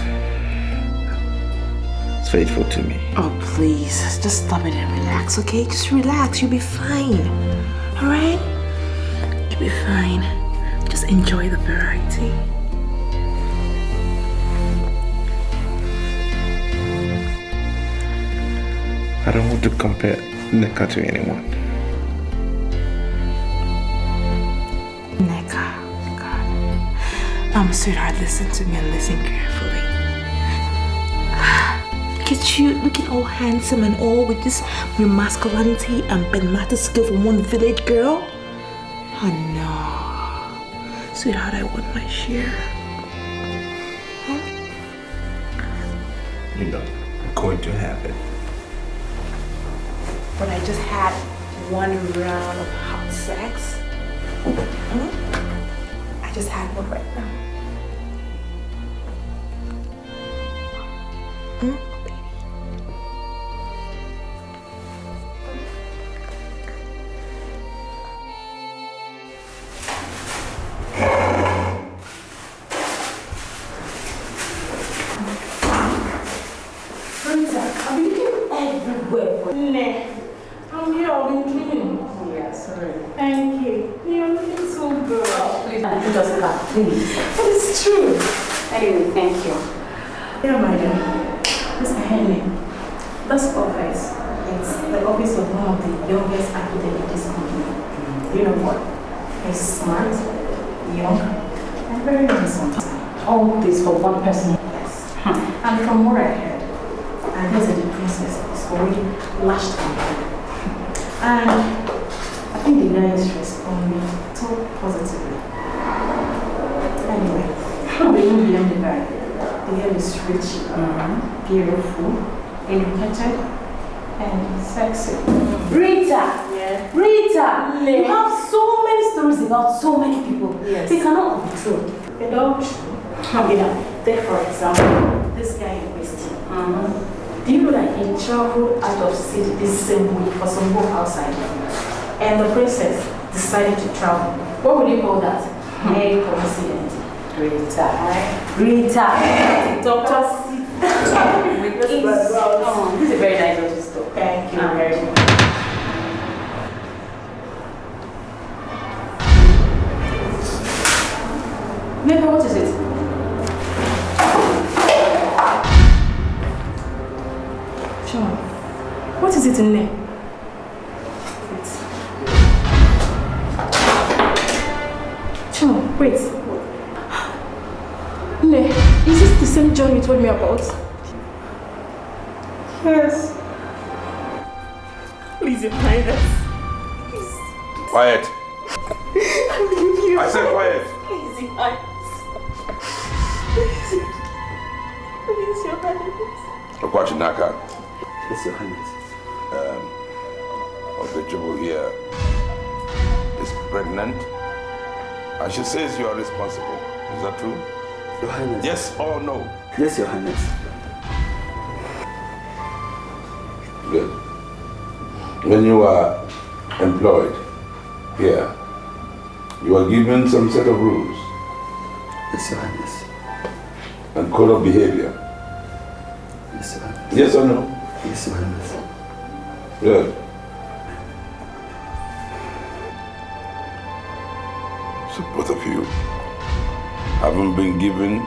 faithful to me. Oh, please. Just stop it and relax, okay? Just relax. You'll be fine. Alright? You'll be fine. Just enjoy the variety. I don't want to compare Neka to anyone. Neka, God. Sweetheart, listen to me and listen carefully. Look at you, looking all handsome and all with this your masculinity and Ben Matters girl from one village girl. Oh no. Sweetheart, I want my share. You're not going to have it. But I just had one round of hot sex. I just had one right now. I'm looking everywhere. I'm here, I've been cleaning. Yeah, sorry. Thank you. You're looking so good. Oh, please, don't just laugh, please. But it's true. Anyway, thank you. Yeah, madam. Mr. Henry, this office, it's the office of one of the youngest architects in this company. You know what? He's smart, young, and very handsome. All this for one person. Yes. And from what I heard, and this is the princess is already lashed on him. And I think the guy is responding so positively. Anyway, even beyond the guy, the girl is rich, beautiful, educated, and sexy. Rita! Yeah. Rita! You have so many stories about so many people. Yes. They cannot be true. They're all true. Take for example, this guy in question. Do you know that he traveled out of city this same week for some work outside? And the princess decided to travel. What would you call that? A coincidence. Rita. Doctor. This is a very nice little story. Thank you very much. Neka, what is it? Sean, what is it in there? Sean, wait. Ne, is this the same John you told me about? Yes. Please, your highness. Quiet. I said quiet. Please, your highness. Please, your highness. Neka. Yes, your highness. Untouchable here is pregnant. And she says you are responsible. Is that true? Your Highness. Yes or no? Yes, Your Highness. Good. When you are employed here, you are given some set of rules. Yes, Your Highness. And code of behavior. Yes, Your Highness. Yes or no? Yes, Your Highness. Good. So both of you, having been given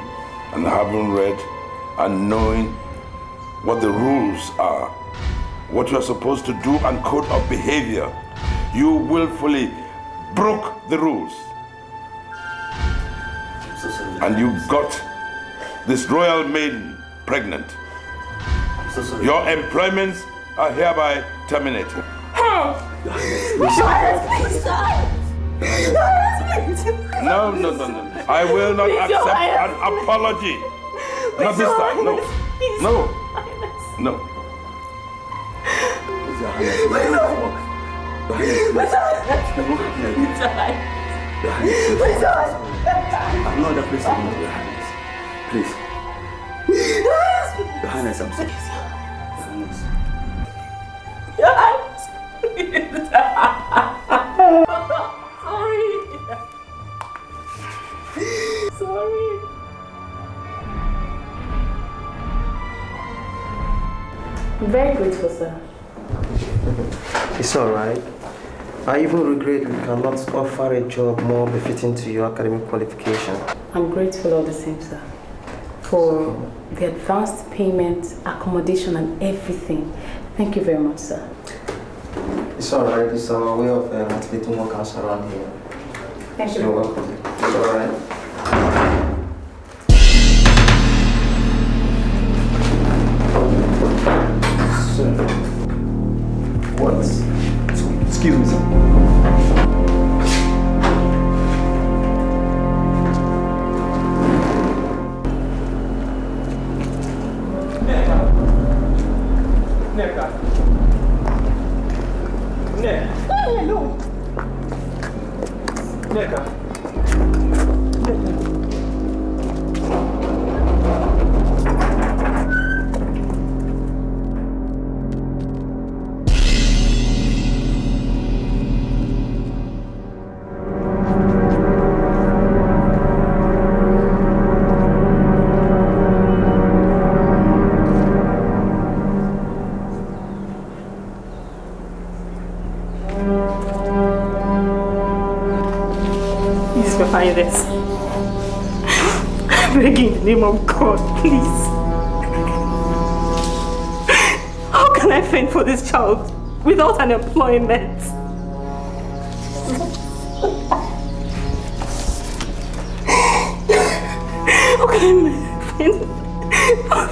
and having read and knowing what the rules are, what you are supposed to do and code of behavior, you willfully broke the rules. So sorry. And you got this royal maiden pregnant. So sorry. Your employments are hereby terminated. No. I will not accept an apology. Not this time. No. I'm not that place anymore, Your Highness. Please. Your Highness, I'm sorry. Your Highness. Sorry. I'm very grateful, sir. It's alright. I even regret we cannot offer a job more befitting to your academic qualification. I'm grateful all the same, sir, for the advanced payment, accommodation and everything. Thank you very much, sir. It's alright. It's our way of motivating workers around here. Thank you. You're welcome. It's alright. Sir. What? Excuse me, sir. Neka. Hello. Neka. This. I'm begging in the name of God, please. How can I fend for this child without an employment? How can I fend?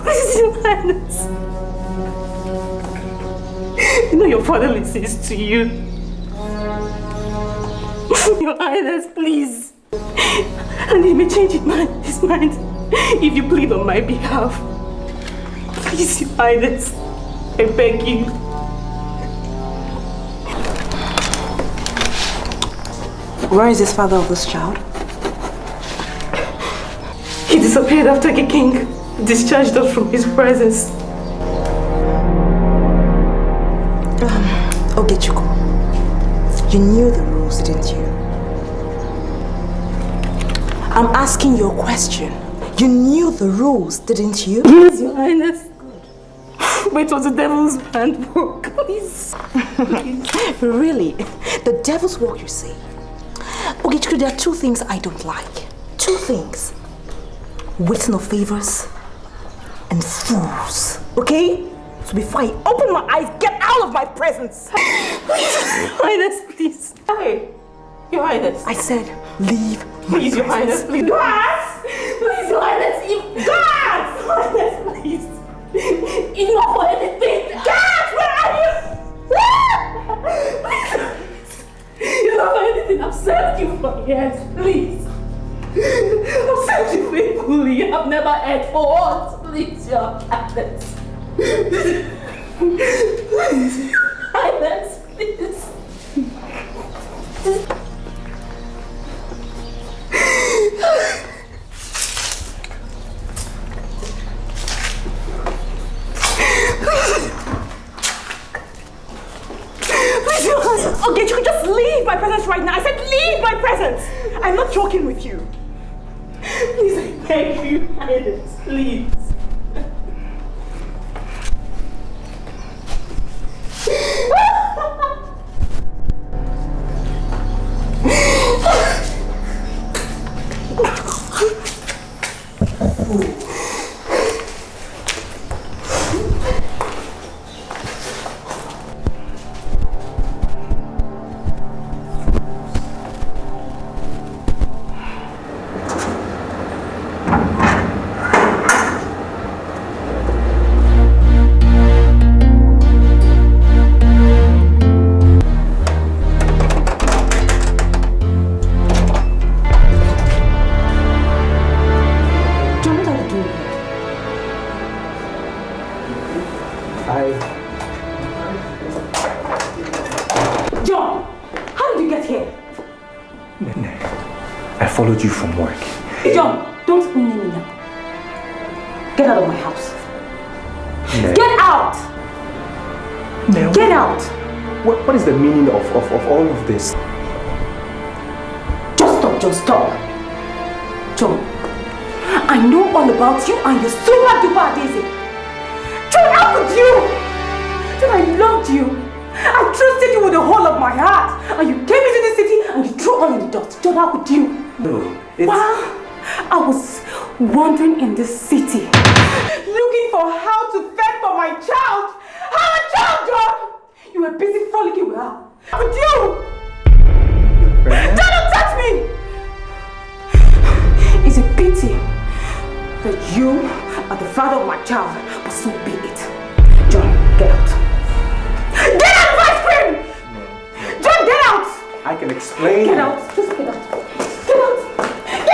Please, Your Highness. You know your father listens to you. Your Highness, please. And he may change his mind if you plead on my behalf. Please, Your Highness, I beg you. Where is this father of this child? He disappeared after the king discharged us from his presence. Ogechuko, you knew the rules, didn't you? I'm asking you a question. You knew the rules, didn't you? Yes, Your Highness. But it was the devil's handbook. Please. Really? The devil's work, you say? Ogechuko, there are two things I don't like. Two things. Waiting of favors and fools. Okay? So before I open my eyes, get out of my presence! Please, Your Highness, please. Hey, Your Highness. I said, leave. Please, Your Highness, please. Guards! Please, Your Highness, guards! Your Highness, please. Enough for anything. Guards, where are you? Please. Enough for anything. I've served you for years. Please. I've served you faithfully. I've never heard for once. Please, Your Highness. Please, Your Highness. Please. Okay, you can just leave my presence right now. I said leave my presence. I'm not joking with you. Please, I beg you, Iris, please. Followed you from work. John, don't name me now. Get out of my house. No. Get out! No. Get out! What is the meaning of all of this? Just stop, John, stop. John, I know all about you and you're super duper Daisy. John, how could you? John, I loved you. I trusted you with the whole of my heart. And you came into the city and you threw all in the dust. John, how could you? No, While I was wandering in this city, looking for how to fend for my child. How a child, John! You were busy frolicking with her. How could you? John, don't touch me! It's a pity that you are the father of my child, but so be it. John, get out. Get out of ice cream! John, get out! I can explain. Get out. Just get out. Get out! Get out!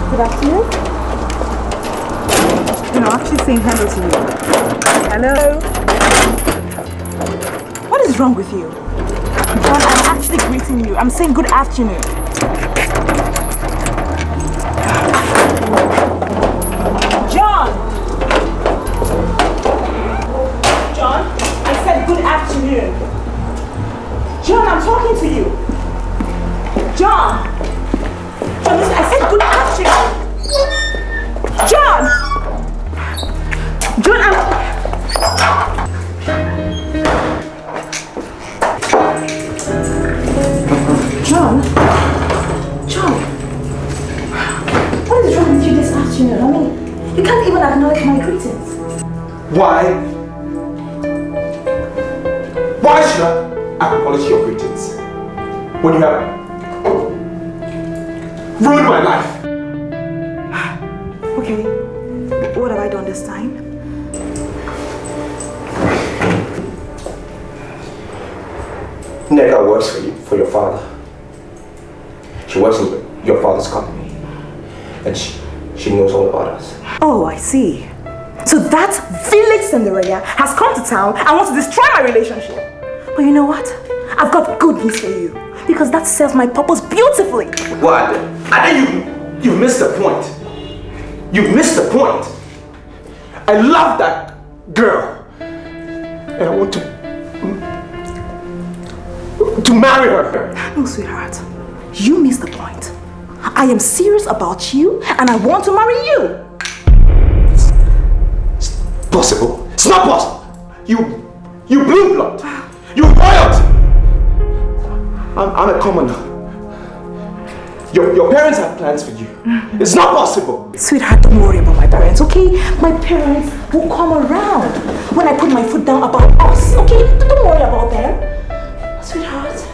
Good afternoon. No, I'm actually saying hello to you. Hello. What is wrong with you? John, I'm actually greeting you. I'm saying good afternoon. John! John, I said good afternoon. John, I'm talking to you. John! John, listen, I said good afternoon. John! John, John, what is wrong with you this afternoon? I mean, you can't even acknowledge my greetings. Why? Why should I acknowledge your greetings when you have ruined my life? Okay, what have I done this time? Neka works for you, for your father. She works in your father's company. And she knows all about us. Oh, I see. So that village Cinderella has come to town and wants to destroy my relationship. But you know what? I've got good news for you. Because that serves my purpose beautifully. What? I think you missed the point. You missed the point. I love that girl. And I want to marry her. No, sweetheart. You missed the point. I am serious about you and I want to marry you. It's possible. It's not possible. You blue blood. You royalty. I'm a commoner. Your parents have plans for you. It's not possible. Sweetheart, don't worry about my parents, okay? My parents will come around when I put my foot down about us, okay? Don't worry about them. Sweetheart.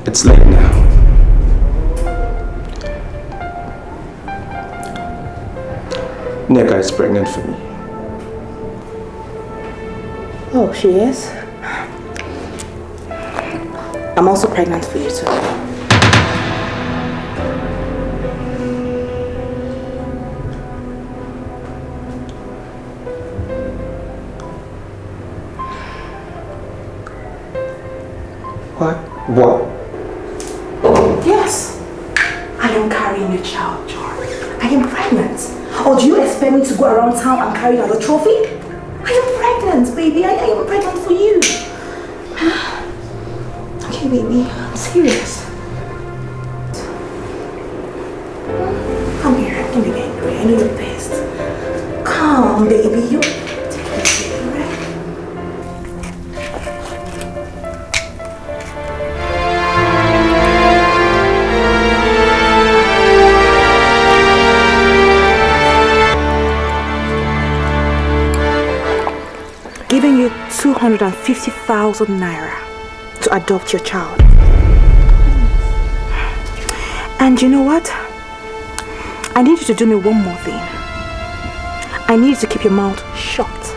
It's late now. Neka is pregnant for me. Oh, she is? I'm also pregnant for you too. What? Yes. I am carrying a child, John. I am pregnant. Or do you expect me to go around town and carry another trophy? I am pregnant, baby. I am pregnant for you. Okay, baby. I'm serious. Come here. Don't be angry. I know you're pissed. Come, baby. You take it easy, alright? Giving you 250,000 naira to adopt your child. And you know what? I need you to do me one more thing. I need you to keep your mouth shut.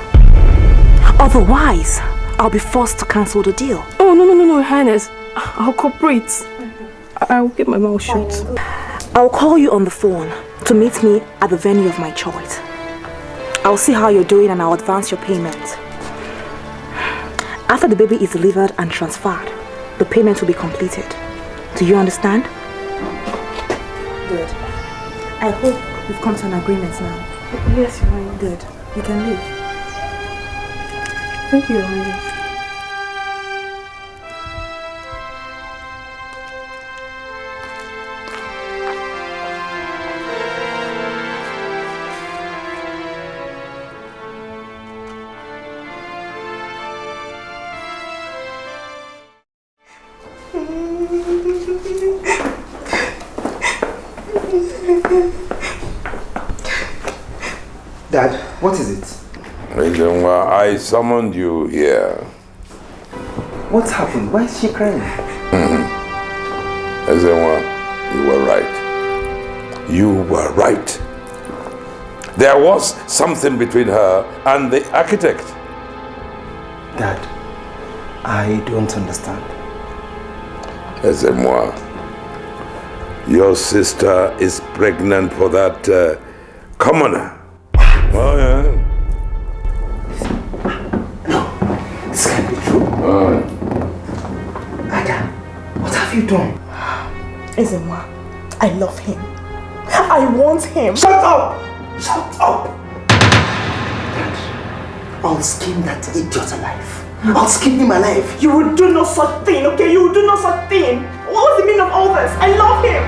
Otherwise, I'll be forced to cancel the deal. Oh, no, Your Highness. I'll cooperate. I'll keep my mouth shut. I'll call you on the phone to meet me at the venue of my choice. I'll see how you're doing and I'll advance your payment. After the baby is delivered and transferred, the payment will be completed. Do you understand? Good. I hope we've come to an agreement now. Yes, Your Highness. Good. You can leave. Thank you, Your Highness. Dad, what is it? I summoned you here. What's happened? Why is she crying? Ezenwa, you were right. You were right. There was something between her and the architect. Dad, I don't understand. Ezenwa, your sister is pregnant for that commoner. Oh, yeah. No, this can't be true. Ada, what have you done? Ezenwa, I love him. I want him. Shut up! Shut up! Dad, I'll skin that idiot alive. I'll skin him alive. You will do no such thing, okay? You will do no such thing. What's the meaning of all this? I love him.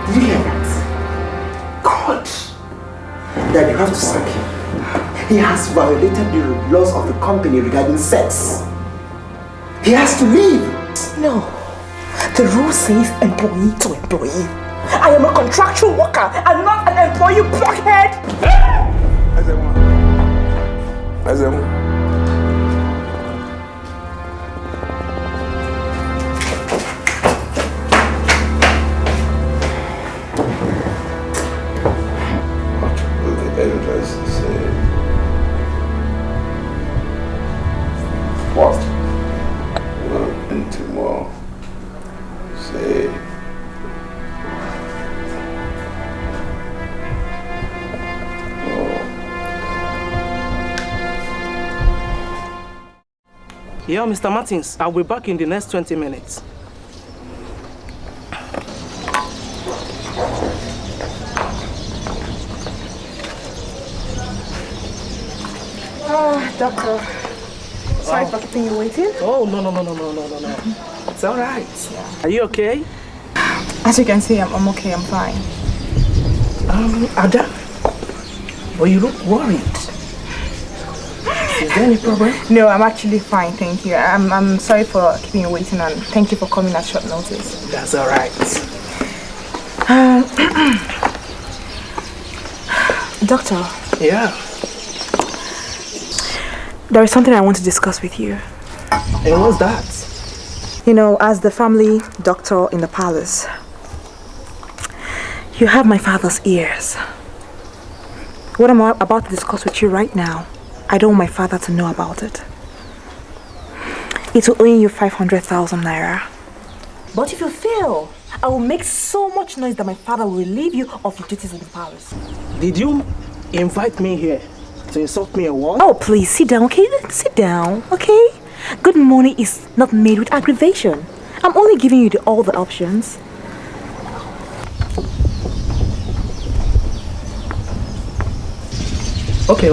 Did you hear that? God. Dad, you have to sack him. He has violated the laws of the company regarding sex. He has to leave. No. The rule says employee to employee. I am a contractual worker and not an employee, blockhead. Ezenwa. What will Intimo say? Yeah, Mr. Martins, I'll be back in the next 20 minutes. Doctor. Sorry for keeping you waiting. Oh, no. It's all right. Yeah. Are you okay? As you can see, I'm okay. I'm fine. Ada, but you look worried. Is there any problem? No, I'm actually fine, thank you. I'm sorry for keeping you waiting and thank you for coming at short notice. That's alright. Doctor. Yeah. There is something I want to discuss with you. And what's that? You know, as the family doctor in the palace, you have my father's ears. What I'm about to discuss with you right now, I don't want my father to know about it. It will earn you 500,000 naira. But if you fail, I will make so much noise that my father will relieve you of your duties in the palace. Did you invite me here to insult me or what? Oh, please, sit down, okay? Sit down, okay? Good morning is not made with aggravation. I'm only giving you all the options. Okay.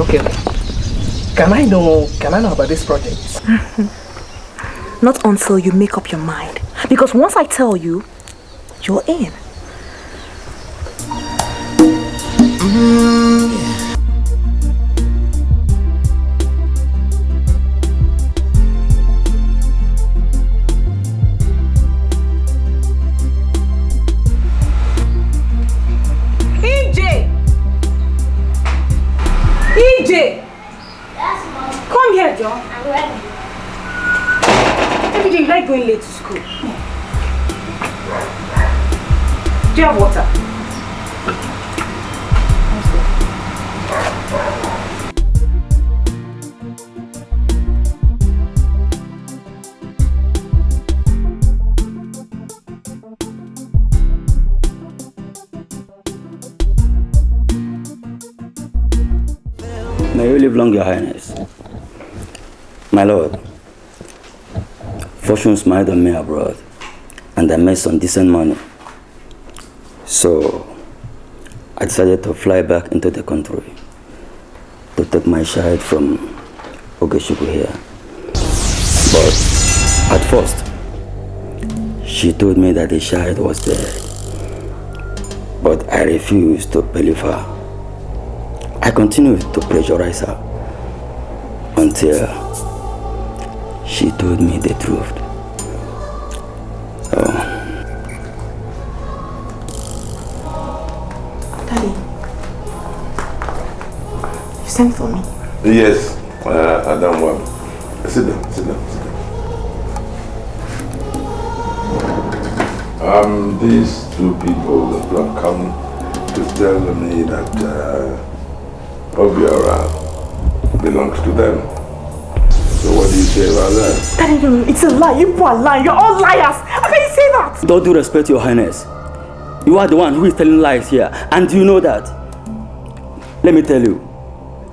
Can I know about this project? Not until you make up your mind. Because once I tell you, you're in. EJ! Come here, John. I'm ready. Every day you like going late to school. Do you have water? May you live long, Your Highness. My lord, fortune smiled on me abroad, and I made some decent money. So, I decided to fly back into the country to take my child from Ogeshukwu here. But at first, she told me that the child was dead. But I refused to believe her. I continued to pressurize her until she told me the truth. Daddy, you sent for me. Yes, Adam Wab. Sit down. These two people that have come to tell me that Obiora belongs to them. So what do you say about that? Daddy, no, it's a lie. You people are lying. You're all liars. How can you say that? Don't do respect, Your Highness. You are the one who is telling lies here, and you know that. Let me tell you,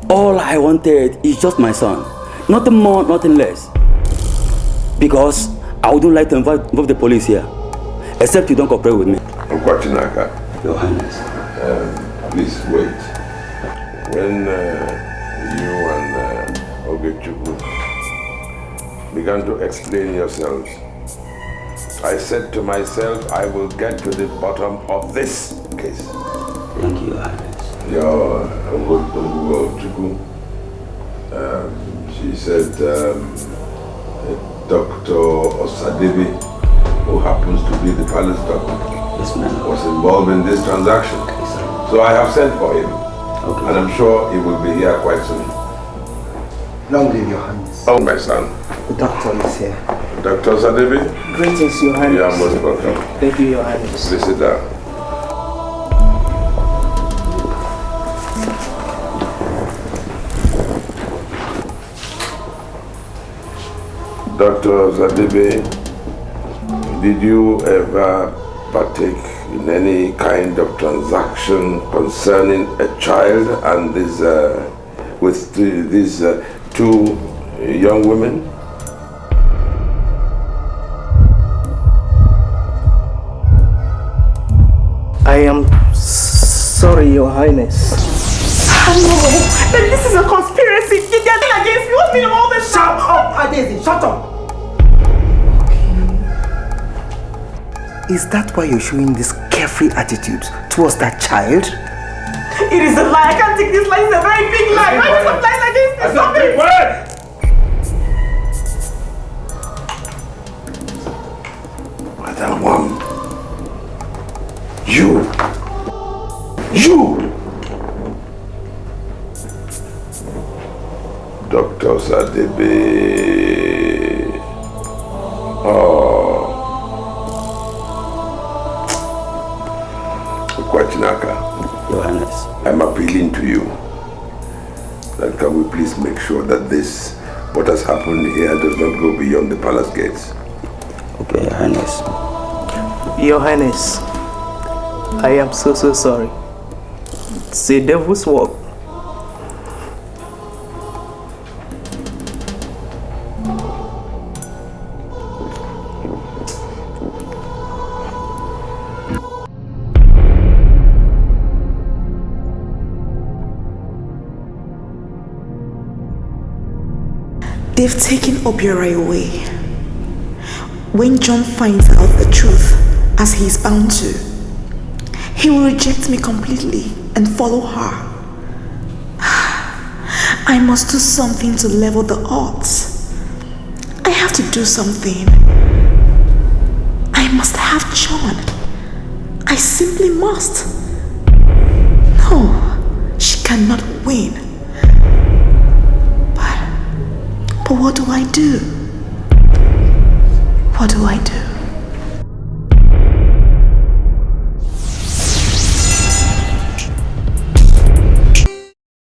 all I wanted is just my son. Nothing more, nothing less. Because I wouldn't like to involve the police here, except you don't cooperate with me. Neka, Your Highness. Please wait. When you and Ogechukwu began to explain yourselves, I said to myself, I will get to the bottom of this case. Thank you, Your Highness. Your Ogechukwu, she said Dr. Osadebe, who happens to be the palace doctor, was involved in this transaction. So I have sent for him. Okay. And I'm sure he will be here quite soon. Long live Your Highness. Oh, my son. The doctor is here. Dr. Sadevi? Greetings, Your Highness. You are most welcome. Thank you, Your Highness. Please sit down. Dr. Sadevi, did you ever partake in any kind of transaction concerning a child and this, with these two young women? I am sorry, Your Highness. No, then this is a conspiracy. They're against me. What's meaning of all this? Shut up, Adesi, shut up! Is that why you're showing this carefree attitude towards that child? It is a lie. I can't take this lie. It's a very big lie. Why do you lies against me? Stop it! What? Madam Wang, you! Dr. Sadebe. Neka, Your Highness, I'm appealing to you. That can we please make sure that what has happened here does not go beyond the palace gates? Okay, Your Highness. Your Highness, I am so sorry. It's the devil's work. They've taken Obiora away. When John finds out the truth, as he is bound to, he will reject me completely and follow her. I must do something to level the odds. I have to do something. I must have John. I simply must. No, she cannot win. But what do I do? What do I do?